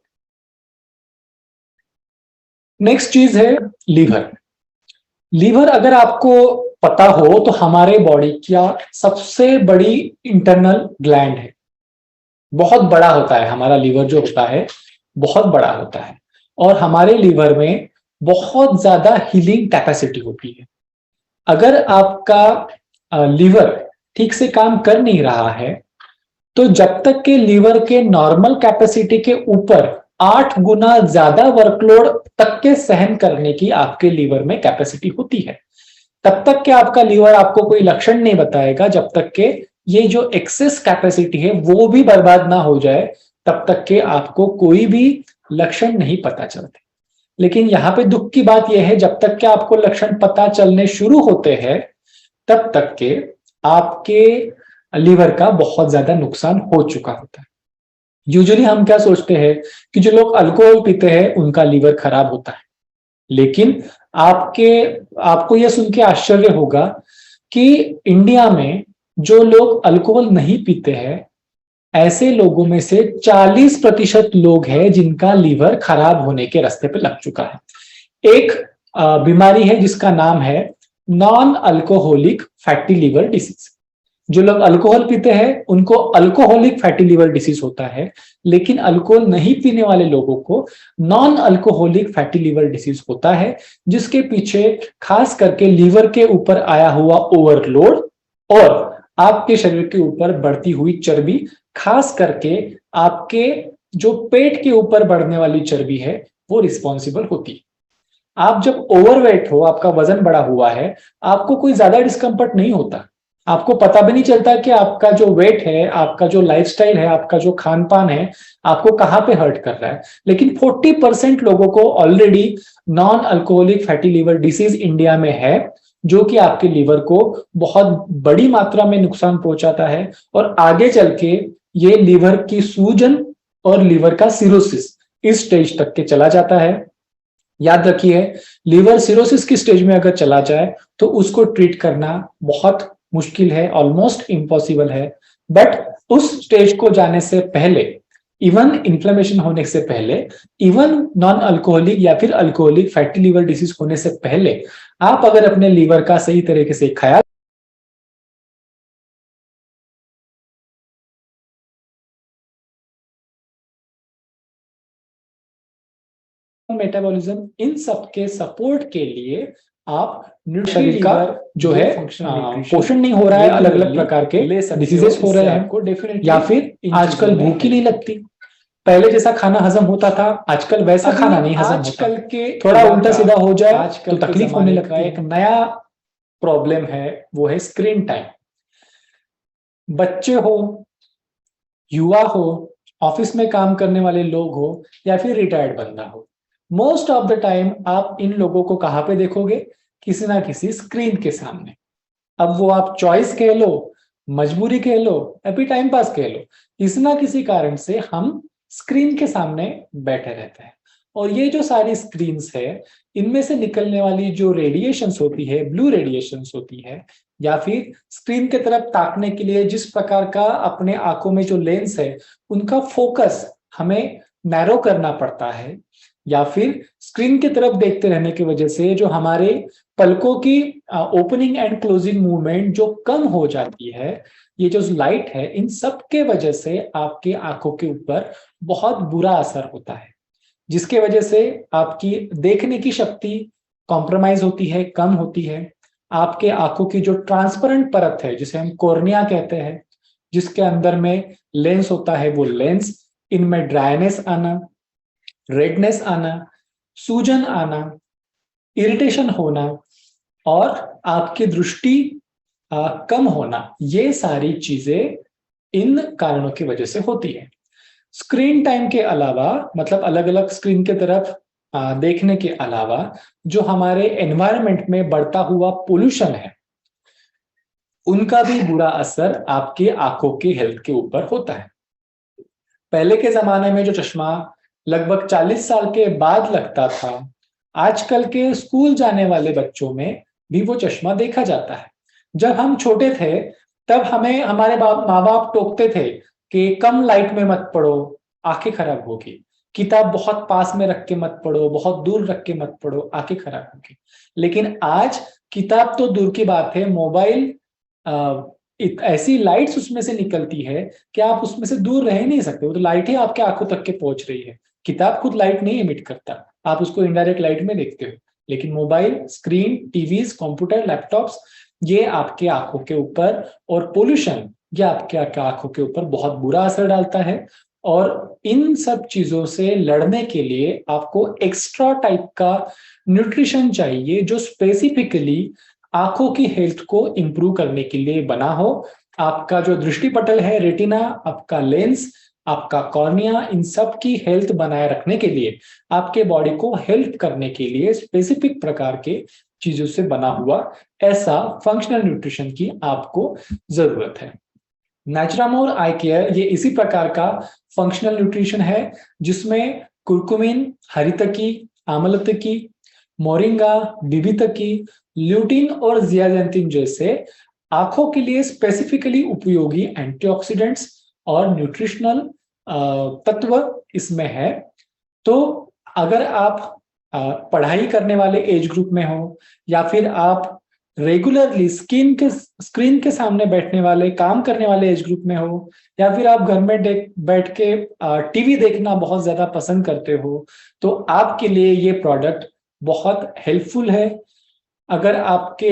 नेक्स्ट चीज है लीवर। लीवर अगर आपको पता हो तो हमारे बॉडी का सबसे बड़ी इंटरनल ग्लैंड है, बहुत बड़ा होता है हमारा लीवर जो होता है, बहुत बड़ा होता है और हमारे लीवर में बहुत ज्यादा हीलिंग कैपेसिटी होती है। अगर आपका लीवर ठीक से काम कर नहीं रहा है तो जब तक के लीवर के नॉर्मल कैपेसिटी के ऊपर 8 गुना ज्यादा वर्कलोड तक के सहन करने की आपके लीवर में कैपेसिटी होती है, तब तक के आपका लीवर आपको कोई लक्षण नहीं बताएगा। जब तक के ये जो एक्सेस कैपेसिटी है वो भी बर्बाद ना हो जाए तब तक के आपको कोई भी लक्षण नहीं पता चलते। लेकिन यहाँ पे दुख की बात यह है, जब तक के आपको लक्षण पता चलने शुरू होते हैं तब तक के आपके लीवर का बहुत ज्यादा नुकसान हो चुका होता है। यूजुअली हम क्या सोचते हैं कि जो लोग अल्कोहल पीते हैं उनका लीवर खराब होता है, लेकिन आपको यह सुन के आश्चर्य होगा कि इंडिया में जो लोग अल्कोहल नहीं पीते हैं ऐसे लोगों में से 40% लोग हैं जिनका लीवर खराब होने के रास्ते पे लग चुका है। एक बीमारी है जिसका नाम है non alcoholic fatty liver disease. जो लोग अल्कोहल पीते हैं उनको अल्कोहलिक फैटी लीवर डिसीज होता है, लेकिन अल्कोहल नहीं पीने वाले लोगों को non alcoholic fatty liver disease होता है, जिसके पीछे खास करके लीवर के ऊपर आया हुआ ओवरलोड और आपके शरीर के ऊपर बढ़ती हुई चर्बी, खास करके आपके जो पेट के ऊपर बढ़ने वाली चर्बी है वो रिस्पॉन्सिबल होती है। आप जब ओवरवेट हो, आपका वजन बढ़ा हुआ है, आपको कोई ज्यादा डिस्कम्फर्ट नहीं होता, आपको पता भी नहीं चलता कि आपका जो वेट है, आपका जो लाइफस्टाइल है, आपका जो खान पान है आपको कहाँ पे हर्ट कर रहा है। लेकिन 40% लोगों को already non alcoholic fatty liver disease India में है, जो कि आपके लीवर को बहुत बड़ी मात्रा में नुकसान पहुंचाता है और आगे चल के ये लीवर की सूजन और लीवर का सिरोसिस इस स्टेज तक के चला जाता है। याद रखिए, लीवर सिरोसिस की स्टेज में अगर चला जाए तो उसको ट्रीट करना बहुत मुश्किल है, ऑलमोस्ट इम्पॉसिबल है। बट उस स्टेज को जाने से पहले, इवन इन्फ्लेमेशन होने से पहले, इवन नॉन अल्कोहलिक या फिर अल्कोहलिक फैटी लीवर डिसीज होने से पहले आप अगर अपने लीवर का सही तरीके से ख्याल मेटाबॉलिज्म, इन सब के सपोर्ट के लिए आप शरीर का जो है पोषण नहीं हो रहा है, अलग अलग प्रकार के डिसीजेस हो रहे हैं, या फिर आजकल भूख ही नहीं लगती, पहले जैसा खाना हजम होता था आजकल वैसा खाना नहीं हजम होता। आजकल के थोड़ा उल्टा सीधा हो जाए तो तकलीफ होने लगता है। एक नया प्रॉब्लम है वो है स्क्रीन टाइम। बच्चे हो, युवा हो, ऑफिस में काम करने वाले लोग हो या फिर रिटायर्ड बंदा हो, मोस्ट ऑफ द टाइम आप इन लोगों को कहां पे देखोगे? किसी ना किसी स्क्रीन के सामने। अब वो आप चॉइस कह लो, मजबूरी कह लो, अभी टाइम पास कह लो, किसी ना किसी कारण से हम स्क्रीन के सामने बैठे रहते हैं। और ये जो सारी स्क्रीन्स है, इनमें से निकलने वाली जो रेडिएशंस होती है, ब्लू रेडिएशंस होती है, या फिर स्क्रीन की तरफ ताकने के लिए जिस प्रकार का अपने आंखों में जो लेंस है उनका फोकस हमें नैरो करना पड़ता है, या फिर स्क्रीन की तरफ देखते रहने की वजह से जो हमारे पलकों की ओपनिंग एंड क्लोजिंग मूवमेंट जो कम हो जाती है, ये जो लाइट है, इन सब के वजह से आपकी आंखों के ऊपर बहुत बुरा असर होता है, जिसके वजह से आपकी देखने की शक्ति कॉम्प्रोमाइज होती है, कम होती है। आपके आंखों की जो ट्रांसपेरेंट परत है, जिसे हम कॉर्निया कहते हैं, जिसके अंदर में लेंस होता है, वो लेंस, इनमें ड्राइनेस आना, रेडनेस आना, सूजन आना, इरिटेशन होना और आपकी दृष्टि कम होना, ये सारी चीजें इन कारणों की वजह से होती है। स्क्रीन टाइम के अलावा, मतलब अलग अलग स्क्रीन की तरफ देखने के अलावा, जो हमारे एनवायरनमेंट में बढ़ता हुआ पोल्यूशन है, उनका भी बुरा असर आपकी आंखों की हेल्थ के ऊपर होता है। पहले के जमाने में जो चश्मा लगभग 40 साल के बाद लगता था, आजकल के स्कूल जाने वाले बच्चों में भी वो चश्मा देखा जाता है। जब हम छोटे थे तब हमें हमारे माँ बाप टोकते थे कि कम लाइट में मत पढ़ो, आंखें खराब होगी, किताब बहुत पास में रख के मत पढ़ो, बहुत दूर रख के मत पढ़ो, आंखें खराब होगी। लेकिन आज किताब तो दूर की बात है, मोबाइल ऐसी लाइट्स उसमें से निकलती है कि आप उसमें से दूर रह नहीं सकते, वो तो लाइट ही आपके आंखों तक के पहुंच रही है। किताब खुद लाइट नहीं एमिट करता, आप उसको इनडायरेक्ट लाइट में देखते हो, लेकिन mobile screen, TVs, computer, laptops, ये आपके आंखों के ऊपर, और पोल्यूशन, ये आपके आंखों के ऊपर बहुत बुरा असर डालता है। और इन सब चीजों से लड़ने के लिए आपको एक्स्ट्रा टाइप का न्यूट्रिशन चाहिए, जो स्पेसिफिकली आंखों की हेल्थ को इंप्रूव करने के लिए बना हो। आपका जो दृष्टिपटल है, रेटिना, आपका लेंस, आपका कॉर्निया, इन सब की हेल्थ बनाए रखने के लिए, आपके बॉडी को हेल्प करने के लिए स्पेसिफिक प्रकार के चीजों से बना हुआ ऐसा फंक्शनल न्यूट्रिशन की आपको जरूरत है। नेचुरामोर आई केयर ये इसी प्रकार का फंक्शनल न्यूट्रिशन है, जिसमें कुरकुमिन, हरितकी, आमलतकी, मोरिंगा, बिबितकी, ल्यूटिन और जियाजेंथिन जैसे आंखों के लिए स्पेसिफिकली उपयोगी एंटीऑक्सीडेंट्स और न्यूट्रिशनल तत्व इसमें है। तो अगर आप पढ़ाई करने वाले एज ग्रुप में हो, या फिर आप रेगुलरली स्क्रीन के सामने बैठने वाले, काम करने वाले एज ग्रुप में हो, या फिर आप घर में बैठ के टीवी देखना बहुत ज्यादा पसंद करते हो, तो आपके लिए ये प्रोडक्ट बहुत हेल्पफुल है। अगर आपके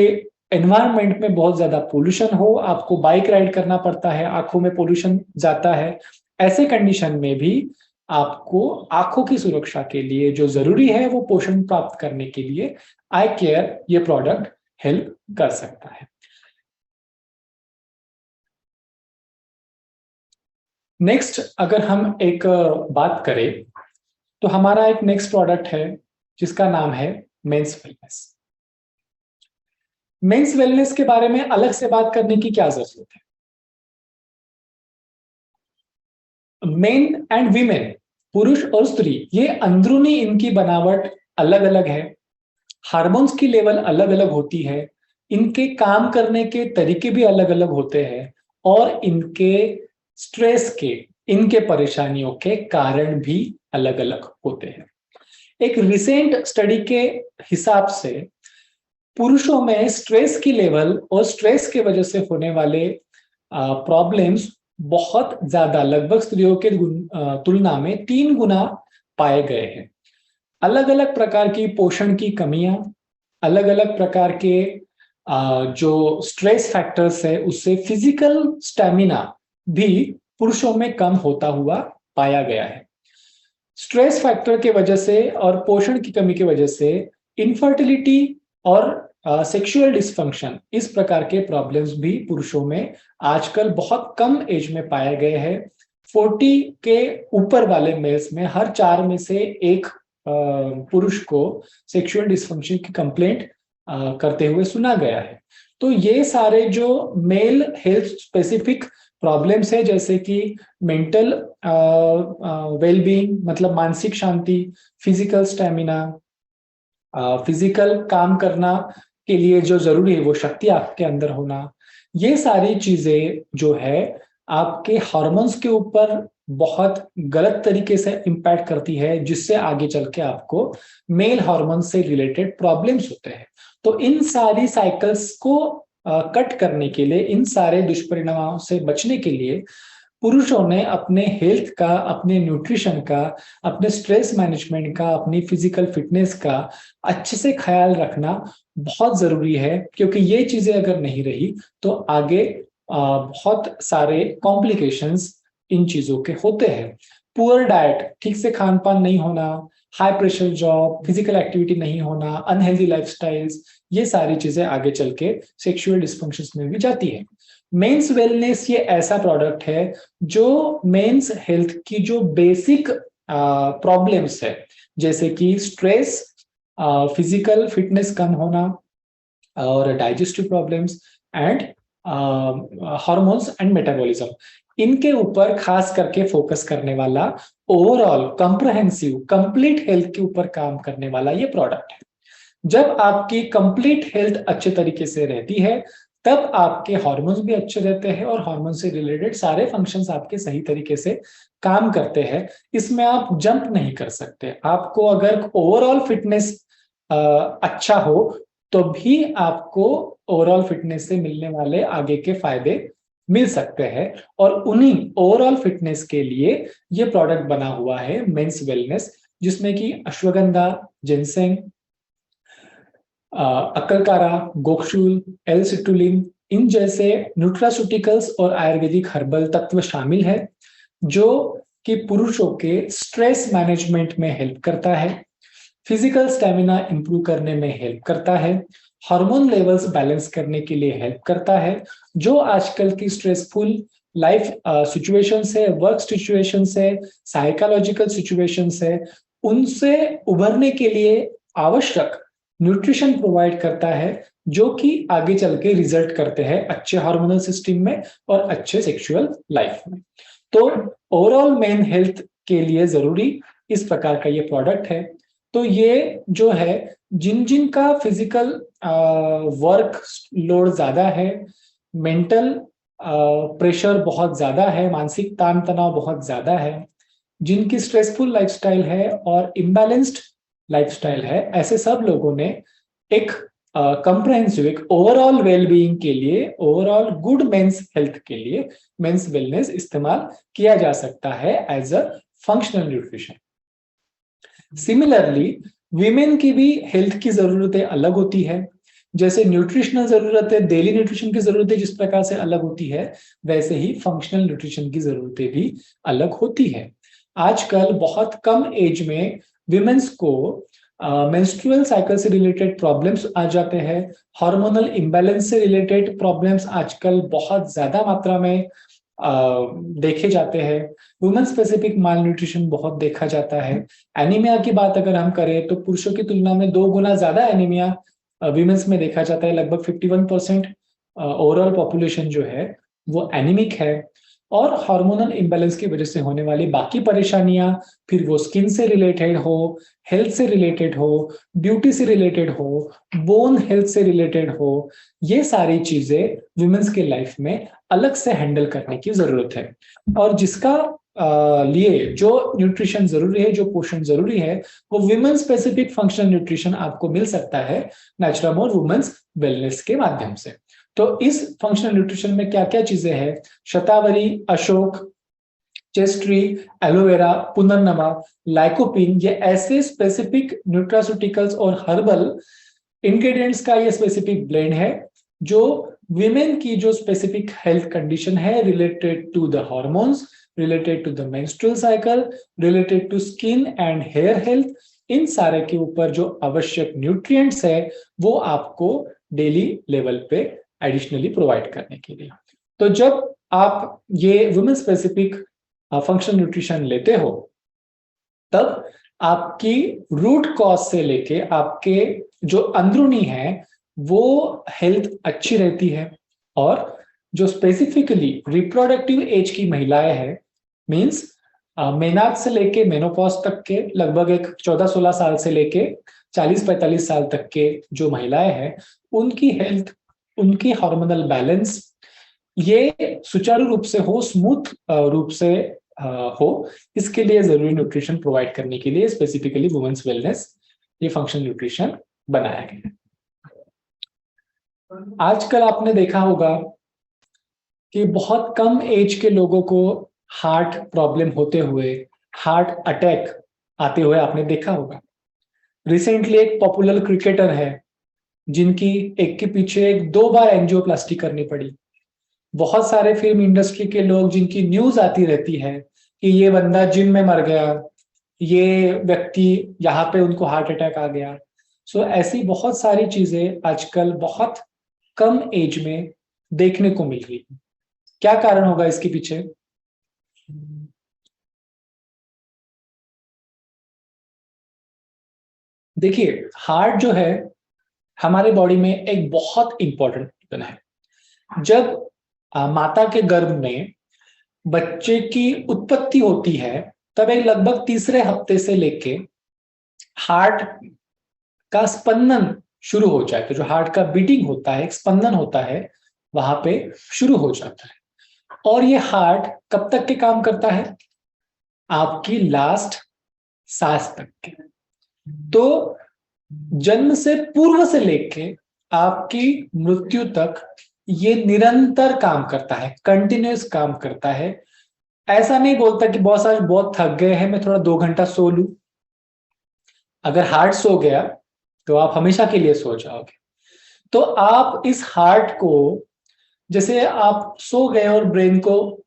एनवायरनमेंट में बहुत ज्यादा पोल्यूशन हो, आपको बाइक राइड करना पड़ता है, आंखों में पोल्यूशन जाता है, ऐसे कंडीशन में भी आपको आंखों की सुरक्षा के लिए जो जरूरी है वो पोषण प्राप्त करने के लिए आई केयर ये प्रोडक्ट हेल्प कर सकता है। नेक्स्ट अगर हम एक बात करें, तो हमारा एक नेक्स्ट प्रोडक्ट है जिसका नाम है मेंस वेलनेस। मेंस वेलनेस के बारे में अलग से बात करने की क्या जरूरत है? मेन एंड वीमेन, पुरुष और स्त्री, ये अंदरूनी इनकी बनावट अलग अलग है, हार्मोन्स की लेवल अलग अलग होती है, इनके काम करने के तरीके भी अलग अलग होते हैं, और इनके स्ट्रेस के, इनके परेशानियों के कारण भी अलग अलग होते हैं। एक रिसेंट स्टडी के हिसाब से पुरुषों में स्ट्रेस की लेवल और स्ट्रेस की वजह से होने वाले प्रॉब्लम्स बहुत ज्यादा, लगभग स्त्रियों के तुलना में 3 गुना पाए गए हैं। अलग अलग प्रकार की पोषण की कमियां, अलग अलग प्रकार के जो स्ट्रेस फैक्टर्स है, उससे फिजिकल स्टैमिना भी पुरुषों में कम होता हुआ पाया गया है। स्ट्रेस फैक्टर के वजह से और पोषण की कमी की वजह से इनफर्टिलिटी और सेक्सुअल डिसफंक्शन, इस प्रकार के प्रॉब्लम्स भी पुरुषों में आजकल बहुत कम एज में पाए गए हैं। 40 के ऊपर वाले मेल्स में हर 4 में से एक पुरुष को सेक्सुअल डिसफंक्शन की कंप्लेंट करते हुए सुना गया है। तो ये सारे जो मेल हेल्थ स्पेसिफिक प्रॉब्लम्स है जैसे कि मेंटल वेलबींग मतलब मानसिक शांति, फिजिकल स्टेमिना, फिजिकल काम करना के लिए जो जरूरी है वो शक्ति आपके अंदर होना, ये सारी चीजें जो है आपके हार्मोन्स के ऊपर बहुत गलत तरीके से इम्पैक्ट करती है, जिससे आगे चल के आपको मेल हार्मोन से रिलेटेड प्रॉब्लम्स होते हैं। तो इन सारी साइकिल्स को कट करने के लिए, इन सारे दुष्परिणामों से बचने के लिए पुरुषों ने अपने हेल्थ का, अपने न्यूट्रिशन का, अपने स्ट्रेस मैनेजमेंट का, अपनी फिजिकल फिटनेस का अच्छे से ख्याल रखना बहुत जरूरी है, क्योंकि ये चीजें अगर नहीं रही तो आगे बहुत सारे कॉम्प्लिकेशंस इन चीजों के होते हैं। पुअर डाइट, ठीक से खान पान नहीं होना, high pressure job, physical activity नहीं होना, अनहेल्दी लाइफस्टाइल्स, ये सारी चीजें आगे चल के सेक्सुअल डिस्फंक्शंस में भी जाती है। मेंस वेलनेस ये ऐसा प्रोडक्ट है जो मेंस हेल्थ की जो बेसिक प्रॉब्लम्स है, जैसे कि स्ट्रेस, फिजिकल फिटनेस कम होना और digestive problems and hormones and metabolism, इनके ऊपर खास करके फोकस करने वाला, ओवरऑल कंप्रहेंसिव कंप्लीट हेल्थ के ऊपर काम करने वाला ये प्रोडक्ट है। जब आपकी कंप्लीट हेल्थ अच्छे तरीके से रहती है तब आपके हार्मोन्स भी अच्छे रहते हैं और हार्मोन से रिलेटेड सारे फंक्शंस आपके सही तरीके से काम करते हैं। इसमें आप जंप नहीं कर सकते। आपको अगर ओवरऑल फिटनेस अच्छा हो तो भी आपको ओवरऑल फिटनेस से मिलने वाले आगे के फायदे मिल सकते हैं, और उन्हीं ओवरऑल फिटनेस के लिए ये प्रोडक्ट बना हुआ है मेंस वेलनेस, जिसमें कि अश्वगंधा, जिनसेंग, अकलकारा, गोक्षूल, एल-सिट्रुलिन, इन जैसे न्यूट्रास्यूटिकल्स और आयुर्वेदिक हर्बल तत्व शामिल है, जो कि पुरुषों के स्ट्रेस मैनेजमेंट में हेल्प करता है, फिजिकल स्टेमिना इंप्रूव करने में हेल्प करता है, हार्मोन लेवल्स बैलेंस करने के लिए हेल्प करता है। जो आजकल की स्ट्रेसफुल लाइफ सिचुएशंस है, वर्क सिचुएशंस है, साइकोलॉजिकल सिचुएशंस है, उनसे उभरने के लिए आवश्यक न्यूट्रिशन प्रोवाइड करता है, जो कि आगे चल के रिजल्ट करते हैं अच्छे हार्मोनल सिस्टम में और अच्छे सेक्सुअल लाइफ में। तो ओवरऑल मेन हेल्थ के लिए जरूरी इस प्रकार का ये प्रोडक्ट है। तो ये जो है, जिन जिन का फिजिकल वर्क लोड ज्यादा है, मेंटल प्रेशर बहुत ज्यादा है, मानसिक तान तनाव बहुत ज्यादा है, जिनकी स्ट्रेसफुल लाइफस्टाइल है और इम्बैलेंस्ड लाइफस्टाइल है, ऐसे सब लोगों ने एक कंप्रहेंसिव, एक ओवरऑल वेलबीइंग के लिए, ओवरऑल गुड मेंस हेल्थ के लिए मेंस वेलनेस इस्तेमाल किया जा सकता है as a functional nutrition. Similarly women की भी हेल्थ की जरूरतें अलग होती है। जैसे न्यूट्रिशनल जरूरतें, डेली न्यूट्रिशन की जरूरतें जिस प्रकार से अलग होती है, वैसे ही फंक्शनल न्यूट्रिशन की जरूरतें भी अलग होती है। आजकल बहुत कम एज में विमेन्स को मेंस्ट्रुअल साइकिल से रिलेटेड प्रॉब्लम्स आ जाते हैं, हार्मोनल इम्बैलेंस से रिलेटेड प्रॉब्लम्स आजकल बहुत ज्यादा मात्रा में देखे जाते हैं। वुमेन स्पेसिफिक माल न्यूट्रिशन बहुत देखा जाता है। एनीमिया की बात अगर हम करें तो पुरुषों की तुलना में 2 गुना ज्यादा एनीमिया विमेन्स में देखा जाता है। लगभग 51% ओवरऑल पॉपुलेशन जो है वो एनीमिक है। और हार्मोनल इम्बैलेंस की वजह से होने वाली बाकी परेशानियां, फिर वो स्किन से रिलेटेड हो, हेल्थ से रिलेटेड हो, ब्यूटी से रिलेटेड हो, बोन हेल्थ से रिलेटेड हो, ये सारी चीजें वुमेन्स के लाइफ में अलग से हैंडल करने की जरूरत है। और जिसका लिए जो न्यूट्रिशन जरूरी है, जो पोषण जरूरी है, वो वुमेन स्पेसिफिक फंक्शनल न्यूट्रिशन आपको मिल सकता है नेचुरामोर वुमेन्स वेलनेस के माध्यम से। तो इस फंक्शनल न्यूट्रिशन में क्या क्या चीजें हैं? शतावरी, अशोक, चेस्ट्री, एलोवेरा, पुनर्नमा, लाइकोपिन, ये ऐसे स्पेसिफिक न्यूट्रास्यूटिकल्स और हर्बल इंग्रेडिएंट्स का ये स्पेसिफिक ब्लेंड है, जो विमेन की जो स्पेसिफिक हेल्थ कंडीशन है, related to the hormones, related to the menstrual cycle, related to skin and hair health, इन सारे के ऊपर जो आवश्यक न्यूट्रिएंट्स है वो आपको डेली लेवल पे एडिशनली प्रोवाइड करने के लिए। तो जब आप ये वुमेन स्पेसिफिक फंक्शनल न्यूट्रिशन लेते हो, तब आपकी रूट कॉज से लेके आपके जो अंदरूनी है वो हेल्थ अच्छी रहती है, और जो स्पेसिफिकली रिप्रोडक्टिव एज की महिलाएं हैं, मींस मेनार्थ से लेके मेनोपॉज तक के लगभग एक 14-16 साल से लेके 40-45 साल तक के जो महिलाएं हैं, उनकी हेल्थ, उनकी हार्मोनल बैलेंस ये सुचारू रूप से हो, स्मूथ रूप से हो, इसके लिए जरूरी न्यूट्रिशन प्रोवाइड करने के लिए स्पेसिफिकली वुमेन्स वेलनेस ये फंक्शनल न्यूट्रिशन बनाया गया है। आजकल आपने देखा होगा कि बहुत कम एज के लोगों को हार्ट प्रॉब्लम होते हुए, हार्ट अटैक आते हुए आपने देखा होगा। रिसेंटली एक पॉपुलर क्रिकेटर है जिनकी एक के पीछे एक 2 बार एंजियोप्लास्टी करनी पड़ी। बहुत सारे फिल्म इंडस्ट्री के लोग जिनकी न्यूज आती रहती है कि ये बंदा जिम में मर गया, ये व्यक्ति यहाँ पे उनको हार्ट अटैक आ गया। सो ऐसी बहुत सारी चीजें आजकल बहुत कम एज में देखने को मिल रही है। क्या कारण होगा इसके पीछे? देखिए, हार्ट जो है हमारे बॉडी में एक बहुत इंपॉर्टेंट ऑर्गन है। जब माता के गर्भ में बच्चे की उत्पत्ति होती है, तब एक लगभग तीसरे हफ्ते से लेके हार्ट का स्पंदन शुरू हो जाए, तो जो हार्ट का बीटिंग होता है, एक स्पंदन होता है, वहां पे शुरू हो जाता है। और ये हार्ट कब तक के काम करता है? आपकी लास्ट सांस तक के। तो जन्म से पूर्व से लेके आपकी मृत्यु तक ये निरंतर काम करता है, कंटिन्यूस काम करता है। ऐसा नहीं बोलता कि बॉस आज बहुत थक गए हैं, मैं थोड़ा 2 घंटा सो लूं। अगर हार्ट सो गया तो आप हमेशा के लिए सो जाओगे। तो आप इस हार्ट को, जैसे आप सो गए और ब्रेन को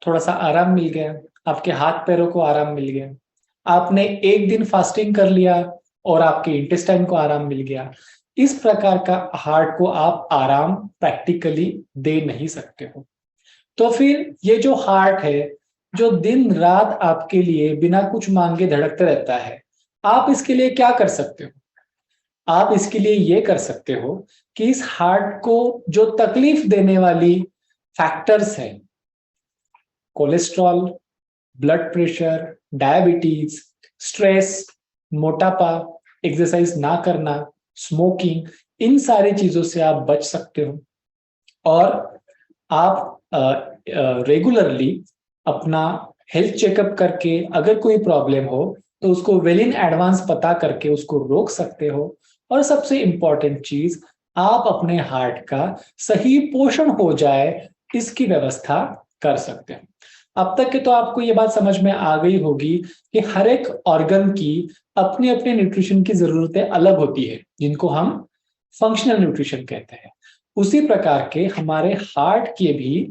थोड़ा सा आराम मिल गया, आपके हाथ पैरों को आराम मिल गया, आपने एक दिन फास्टिंग कर लिया और आपके इंटेस्टाइन को आराम मिल गया, इस प्रकार का हार्ट को आप आराम प्रैक्टिकली दे नहीं सकते हो। तो फिर ये जो हार्ट है, जो दिन रात आपके लिए बिना कुछ मांगे धड़कता रहता है, आप इसके लिए क्या कर सकते हो? आप इसके लिए ये कर सकते हो कि इस हार्ट को जो तकलीफ देने वाली फैक्टर्स हैं, cholesterol, blood pressure, diabetes, stress, मोटापा, एक्सरसाइज ना करना, स्मोकिंग, इन सारी चीजों से आप बच सकते हो। और आप रेगुलरली अपना हेल्थ चेकअप करके अगर कोई प्रॉब्लम हो तो उसको वेल इन एडवांस पता करके उसको रोक सकते हो। और सबसे इंपॉर्टेंट चीज, आप अपने हार्ट का सही पोषण हो जाए, इसकी व्यवस्था कर सकते हैं। अब तक के तो आपको ये बात समझ में आ गई होगी कि हर एक ऑर्गन की अपनी अपनी न्यूट्रिशन की जरूरतें अलग होती है, जिनको हम फंक्शनल न्यूट्रिशन कहते हैं। उसी प्रकार के हमारे हार्ट के भी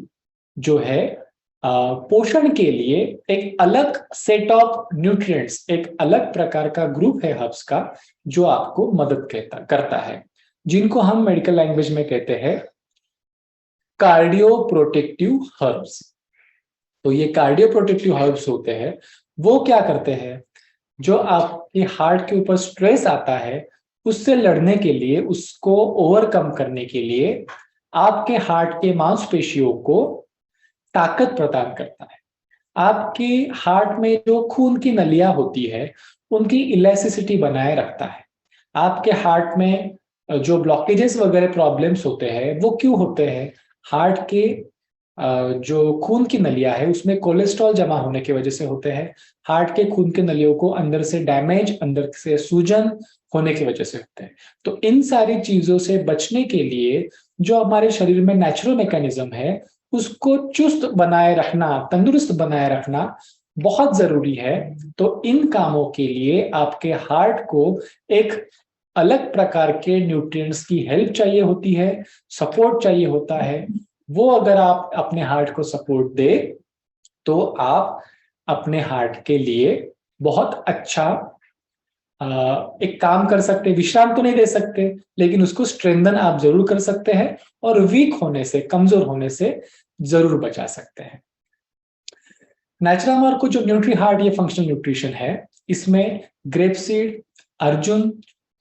जो है पोषण के लिए एक अलग सेट ऑफ न्यूट्रिएंट्स, एक अलग प्रकार का ग्रुप है हर्ब्स का, जो आपको मदद करता है, जिनको हम मेडिकल लैंग्वेज में कहते हैं कार्डियो प्रोटेक्टिव हर्ब्स। तो ये कार्डियो प्रोटेक्टिव हर्ब्स होते हैं, वो क्या करते हैं, जो आपके हार्ट के ऊपर स्ट्रेस आता है उससे लड़ने के लिए, उसको ओवरकम करने के लिए आपके हार्ट के मांसपेशियों को ताकत प्रदान करता है। आपके हार्ट में जो खून की नलियां होती है उनकी इलास्टिसिटी बनाए रखता है। आपके हार्ट में जो ब्लॉकेजेस वगैरह प्रॉब्लम्स होते हैं वो क्यों होते हैं? हार्ट के जो खून की नलियां है उसमें कोलेस्ट्रॉल जमा होने की वजह से होते हैं। हार्ट के खून के नलियों को अंदर से डैमेज, अंदर से सूजन होने की वजह से होते हैं। तो इन सारी चीजों से बचने के लिए जो हमारे शरीर में नेचुरल मैकेनिज्म है उसको चुस्त बनाए रखना, तंदुरुस्त बनाए रखना बहुत जरूरी है। तो इन कामों के लिए आपके हार्ट को एक अलग प्रकार के न्यूट्रिएंट्स की हेल्प चाहिए होती है, सपोर्ट चाहिए होता है। वो अगर आप अपने हार्ट को सपोर्ट दे तो आप अपने हार्ट के लिए बहुत अच्छा एक काम कर सकते हैं। विश्राम तो नहीं दे सकते, लेकिन उसको स्ट्रेंथन आप जरूर कर सकते हैं और वीक होने से, कमजोर होने से जरूर बचा सकते हैं। नेचुरामार्क को जो न्यूट्री हार्ट ये फंक्शनल न्यूट्रिशन है, इसमें ग्रेप सीड, अर्जुन,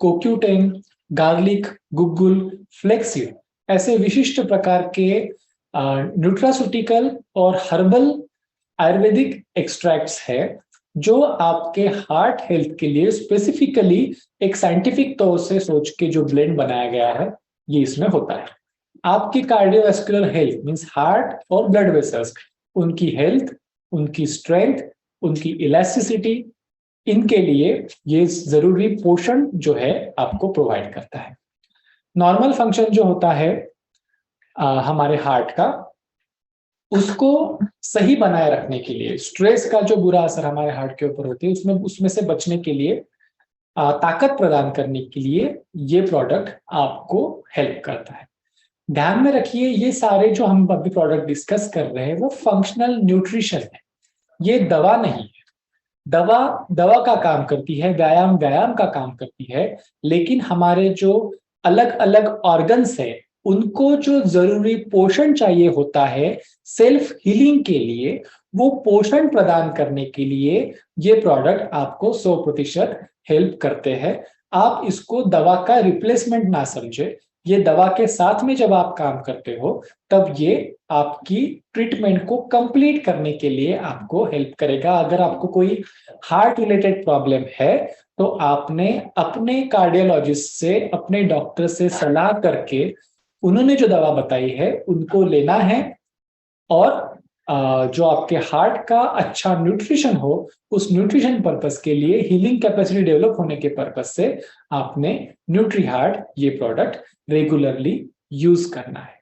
कोक्यूटेन, गार्लिक, गुग्गुल, फ्लेक्सीड ऐसे विशिष्ट प्रकार के न्यूट्रास्यूटिकल और हर्बल आयुर्वेदिक एक्सट्रैक्ट्स है जो आपके हार्ट हेल्थ के लिए स्पेसिफिकली एक साइंटिफिक तौर से सोच के जो ब्लेंड बनाया गया है ये इसमें होता है। आपकी कार्डियोवास्कुलर हेल्थ मींस हार्ट और ब्लड वेसल्स, उनकी हेल्थ, उनकी स्ट्रेंथ, उनकी इलास्टिसिटी, इनके लिए ये जरूरी पोषण जो है आपको प्रोवाइड करता है। नॉर्मल फंक्शन जो होता है हमारे हार्ट का, उसको सही बनाए रखने के लिए, स्ट्रेस का जो बुरा असर हमारे हार्ट के ऊपर होती है उसमें से बचने के लिए, ताकत प्रदान करने के लिए ये प्रोडक्ट आपको हेल्प करता है। ध्यान में रखिए ये सारे जो हम अभी प्रोडक्ट डिस्कस कर रहे हैं वो फंक्शनल न्यूट्रिशन है, ये दवा नहीं है। दवा दवा का काम करती है, व्यायाम व्यायाम का काम करती है, लेकिन हमारे जो अलग अलग ऑर्गन्स है उनको जो जरूरी पोषण चाहिए होता है सेल्फ हीलिंग के लिए, वो पोषण प्रदान करने के लिए ये प्रोडक्ट आपको 100% हेल्प करते हैं। आप इसको दवा का रिप्लेसमेंट ना समझे, ये दवा के साथ में जब आप काम करते हो तब ये आपकी ट्रीटमेंट को कंप्लीट करने के लिए आपको हेल्प करेगा। अगर आपको कोई हार्ट रिलेटेड प्रॉब्लम है तो आपने अपने कार्डियोलॉजिस्ट से, अपने डॉक्टर से सलाह करके उन्होंने जो दवा बताई है उनको लेना है, और जो आपके हार्ट का अच्छा न्यूट्रिशन हो उस न्यूट्रिशन पर्पस के लिए, हीलिंग कैपेसिटी डेवलप होने के पर्पस से आपने न्यूट्री हार्ट ये प्रोडक्ट रेगुलरली यूज करना है।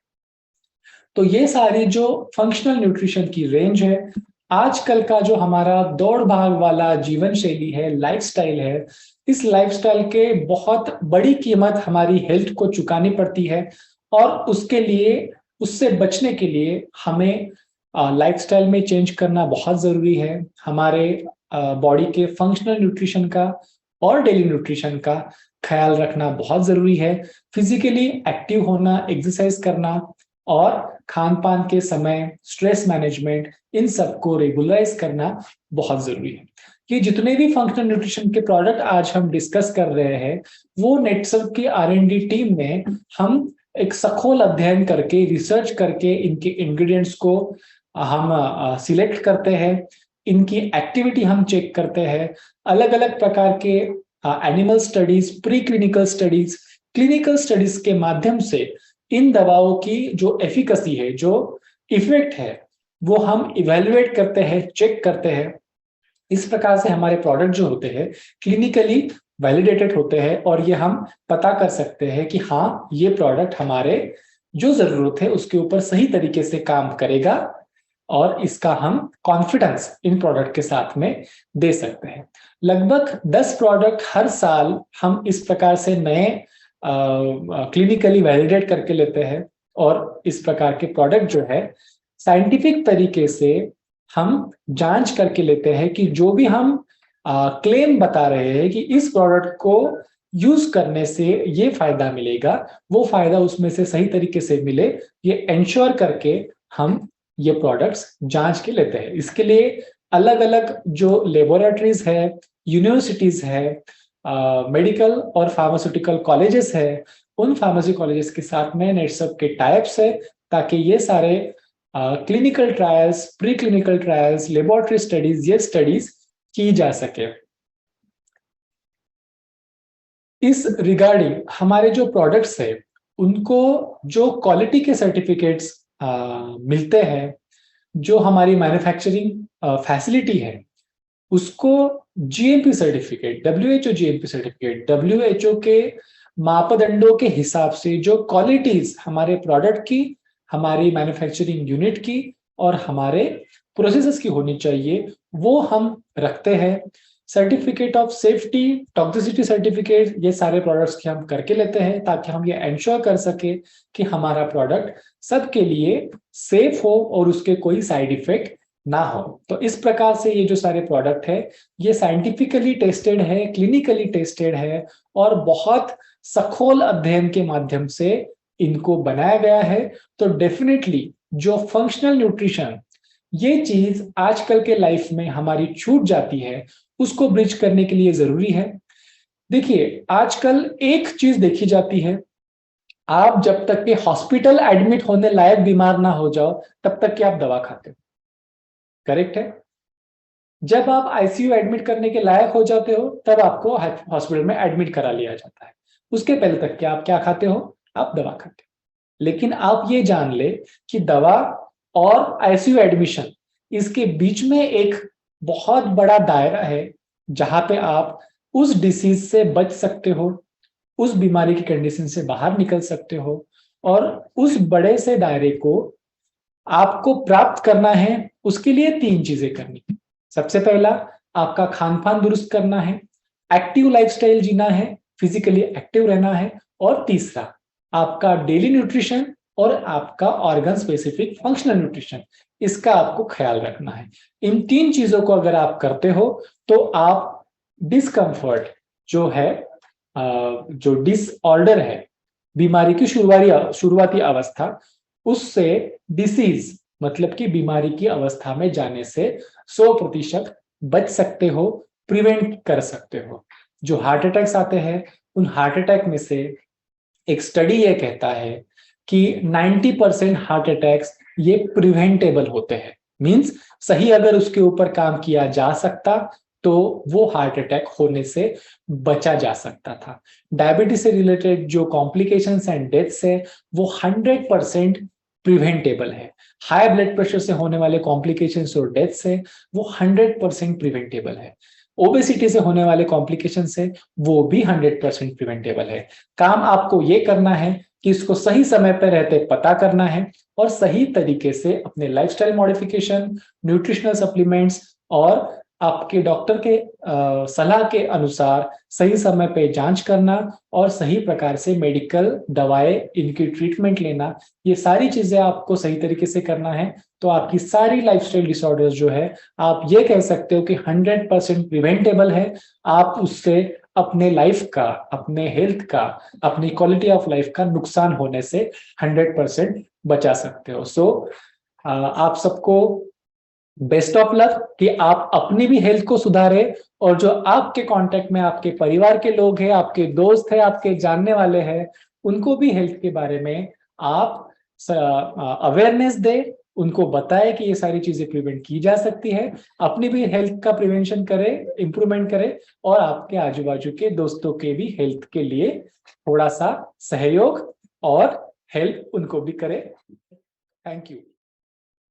तो ये सारी जो फंक्शनल न्यूट्रिशन की रेंज है, आजकल का जो हमारा दौड़ भाग वाला जीवन शैली है, लाइफस्टाइल है, इस लाइफस्टाइल के बहुत बड़ी कीमत हमारी हेल्थ को चुकानी पड़ती है, और उसके लिए, उससे बचने के लिए हमें लाइफस्टाइल में चेंज करना बहुत जरूरी है। हमारे बॉडी के फंक्शनल न्यूट्रिशन का और डेली न्यूट्रिशन का ख्याल रखना बहुत जरूरी है। फिजिकली एक्टिव होना, एक्सरसाइज करना और खान पान के समय स्ट्रेस मैनेजमेंट, इन सबको रेगुलराइज करना बहुत जरूरी है। कि जितने भी फंक्शनल न्यूट्रिशन के प्रोडक्ट आज हम डिस्कस कर रहे हैं वो नेटसर्व की R&D टीम में हम एक सखोल अध्ययन करके, रिसर्च करके इनके इंग्रेडिएंट्स को हम सिलेक्ट करते हैं, इनकी एक्टिविटी हम चेक करते हैं, अलग अलग प्रकार के animal studies, pre clinical studies, clinical studies के माध्यम से इन दवाओं की जो एफिकेसी है, जो इफेक्ट है, वो हम इवेल्युएट करते हैं, चेक करते हैं। इस प्रकार से हमारे प्रोडक्ट जो होते हैं क्लिनिकली वैलिडेटेड होते हैं, और ये हम पता कर सकते हैं कि हाँ ये प्रोडक्ट हमारे जो जरूरत है उसके ऊपर सही तरीके से काम करेगा, और इसका हम कॉन्फिडेंस इन प्रोडक्ट के साथ में दे सकते हैं। लगभग 10 प्रोडक्ट हर साल हम इस प्रकार से नए क्लिनिकली वैलिडेट करके लेते हैं, और इस प्रकार के प्रोडक्ट जो है साइंटिफिक तरीके से हम जांच करके लेते हैं कि जो भी हम क्लेम बता रहे हैं कि इस प्रोडक्ट को यूज करने से ये फायदा मिलेगा, वो फायदा उसमें से सही तरीके से मिले, ये एंश्योर करके हम ये प्रोडक्ट्स जांच के लेते हैं। इसके लिए अलग अलग जो लेबोरेटरीज है, यूनिवर्सिटीज है, मेडिकल और फार्मास्यूटिकल कॉलेजेस है, उन फार्मेसी कॉलेजेस के साथ में नेटसर्व के टाइप्स है, ताकि ये सारे clinical trials, pre clinical trials, laboratory studies, ये स्टडीज की जा सके। इस रिगार्डिंग हमारे जो प्रोडक्ट्स है उनको जो क्वालिटी के सर्टिफिकेट्स मिलते हैं, जो हमारी मैन्युफैक्चरिंग फैसिलिटी है उसको GMP certificate, WHO GMP certificate, WHO के मापदंडों के हिसाब से जो क्वालिटीज हमारे प्रोडक्ट की, हमारी मैन्युफैक्चरिंग यूनिट की और हमारे प्रोसेसेस की होनी चाहिए, वो हम रखते हैं। Certificate of safety, toxicity certificate, ये सारे प्रोडक्ट्स के हम करके लेते हैं ताकि हम ये एंश्योर कर सके कि हमारा प्रोडक्ट सबके लिए सेफ हो और उसके कोई साइड इफेक्ट ना हो। तो इस प्रकार से ये जो सारे प्रोडक्ट है ये साइंटिफिकली टेस्टेड है, क्लिनिकली टेस्टेड है, और बहुत सखोल अध्ययन के माध्यम से इनको बनाया गया है। तो डेफिनेटली जो फंक्शनल न्यूट्रिशन ये चीज आजकल के लाइफ में हमारी छूट जाती है उसको ब्रिज करने के लिए जरूरी है। देखिए आजकल एक चीज देखी जाती है, आप जब तक कि हॉस्पिटल एडमिट होने लायक बीमार ना हो जाओ तब तक कि आप दवा खाते हो, करेक्ट है? जब आप आईसीयू एडमिट करने के लायक हो जाते हो तब आपको हॉस्पिटल में एडमिट करा लिया जाता है। उसके पहले तक कि आप क्या खाते हो? आप दवा खाते हो। लेकिन आप ये जान ले कि दवा और आईसीयू एडमिशन, इसके बीच में एक बहुत बड़ा दायरा है जहां पे आप उस डिसीज से बच सकते हो, उस बीमारी की कंडीशन से बाहर निकल सकते हो। और उस बड़े से दायरे को आपको प्राप्त करना है, उसके लिए 3 चीजें करनी है। सबसे पहला, आपका खान पान दुरुस्त करना है, एक्टिव लाइफस्टाइल जीना है, फिजिकली एक्टिव रहना है, और तीसरा आपका डेली न्यूट्रिशन और आपका ऑर्गन स्पेसिफिक फंक्शनल न्यूट्रिशन, इसका आपको ख्याल रखना है। इन 3 चीजों को अगर आप करते हो तो आप डिस्कम्फर्ट जो है, जो डिसऑर्डर है, बीमारी की शुरुआती अवस्था, उससे डिसीज मतलब कि बीमारी की अवस्था में जाने से 100% बच सकते हो, प्रिवेंट कर सकते हो। जो हार्ट अटैक्स आते हैं, उन हार्ट अटैक में से एक स्टडी ये कहता है कि 90% हार्ट अटैक्स ये प्रिवेंटेबल होते हैं। मींस सही अगर उसके ऊपर काम किया जा सकता तो वो हार्ट अटैक होने से बचा जा सकता था। डायबिटीज से रिलेटेड जो कॉम्प्लिकेशंस एंड डेथ्स है वो 100% प्रिवेंटेबल है। हाई ब्लड प्रेशर से होने वाले कॉम्प्लिकेशंस और डेथ्स है वो 100% प्रिवेंटेबल है। ओबेसिटी से होने वाले कॉम्प्लिकेशन है वो भी 100% प्रिवेंटेबल है। काम आपको ये करना है कि इसको सही समय पर रहते पता करना है और सही तरीके से अपने लाइफस्टाइल मॉडिफिकेशन, न्यूट्रिशनल सप्लीमेंट्स और आपके डॉक्टर के सलाह के अनुसार सही समय पे जांच करना और सही प्रकार से मेडिकल दवाएं, इनकी ट्रीटमेंट लेना, ये सारी चीजें आपको सही तरीके से करना है। तो आपकी सारी लाइफस्टाइल डिसऑर्डर्स जो है, आप ये कह सकते हो कि 100% प्रिवेंटेबल है। आप उससे अपने लाइफ का, अपने हेल्थ का, अपनी क्वालिटी ऑफ लाइफ का नुकसान होने से 100% बचा सकते हो। सो आप सबको बेस्ट ऑफ लक कि आप अपनी भी हेल्थ को सुधारें और जो आपके कांटेक्ट में आपके परिवार के लोग हैं, आपके दोस्त हैं, आपके जानने वाले हैं, उनको भी हेल्थ के बारे में आप अवेयरनेस दें, उनको बताएं कि ये सारी चीजें प्रिवेंट की जा सकती है। अपनी भी हेल्थ का प्रिवेंशन करें, इंप्रूवमेंट करें और आपके आजू बाजू के दोस्तों के भी हेल्थ के लिए थोड़ा सा सहयोग और हेल्प उनको भी करें। Thank you.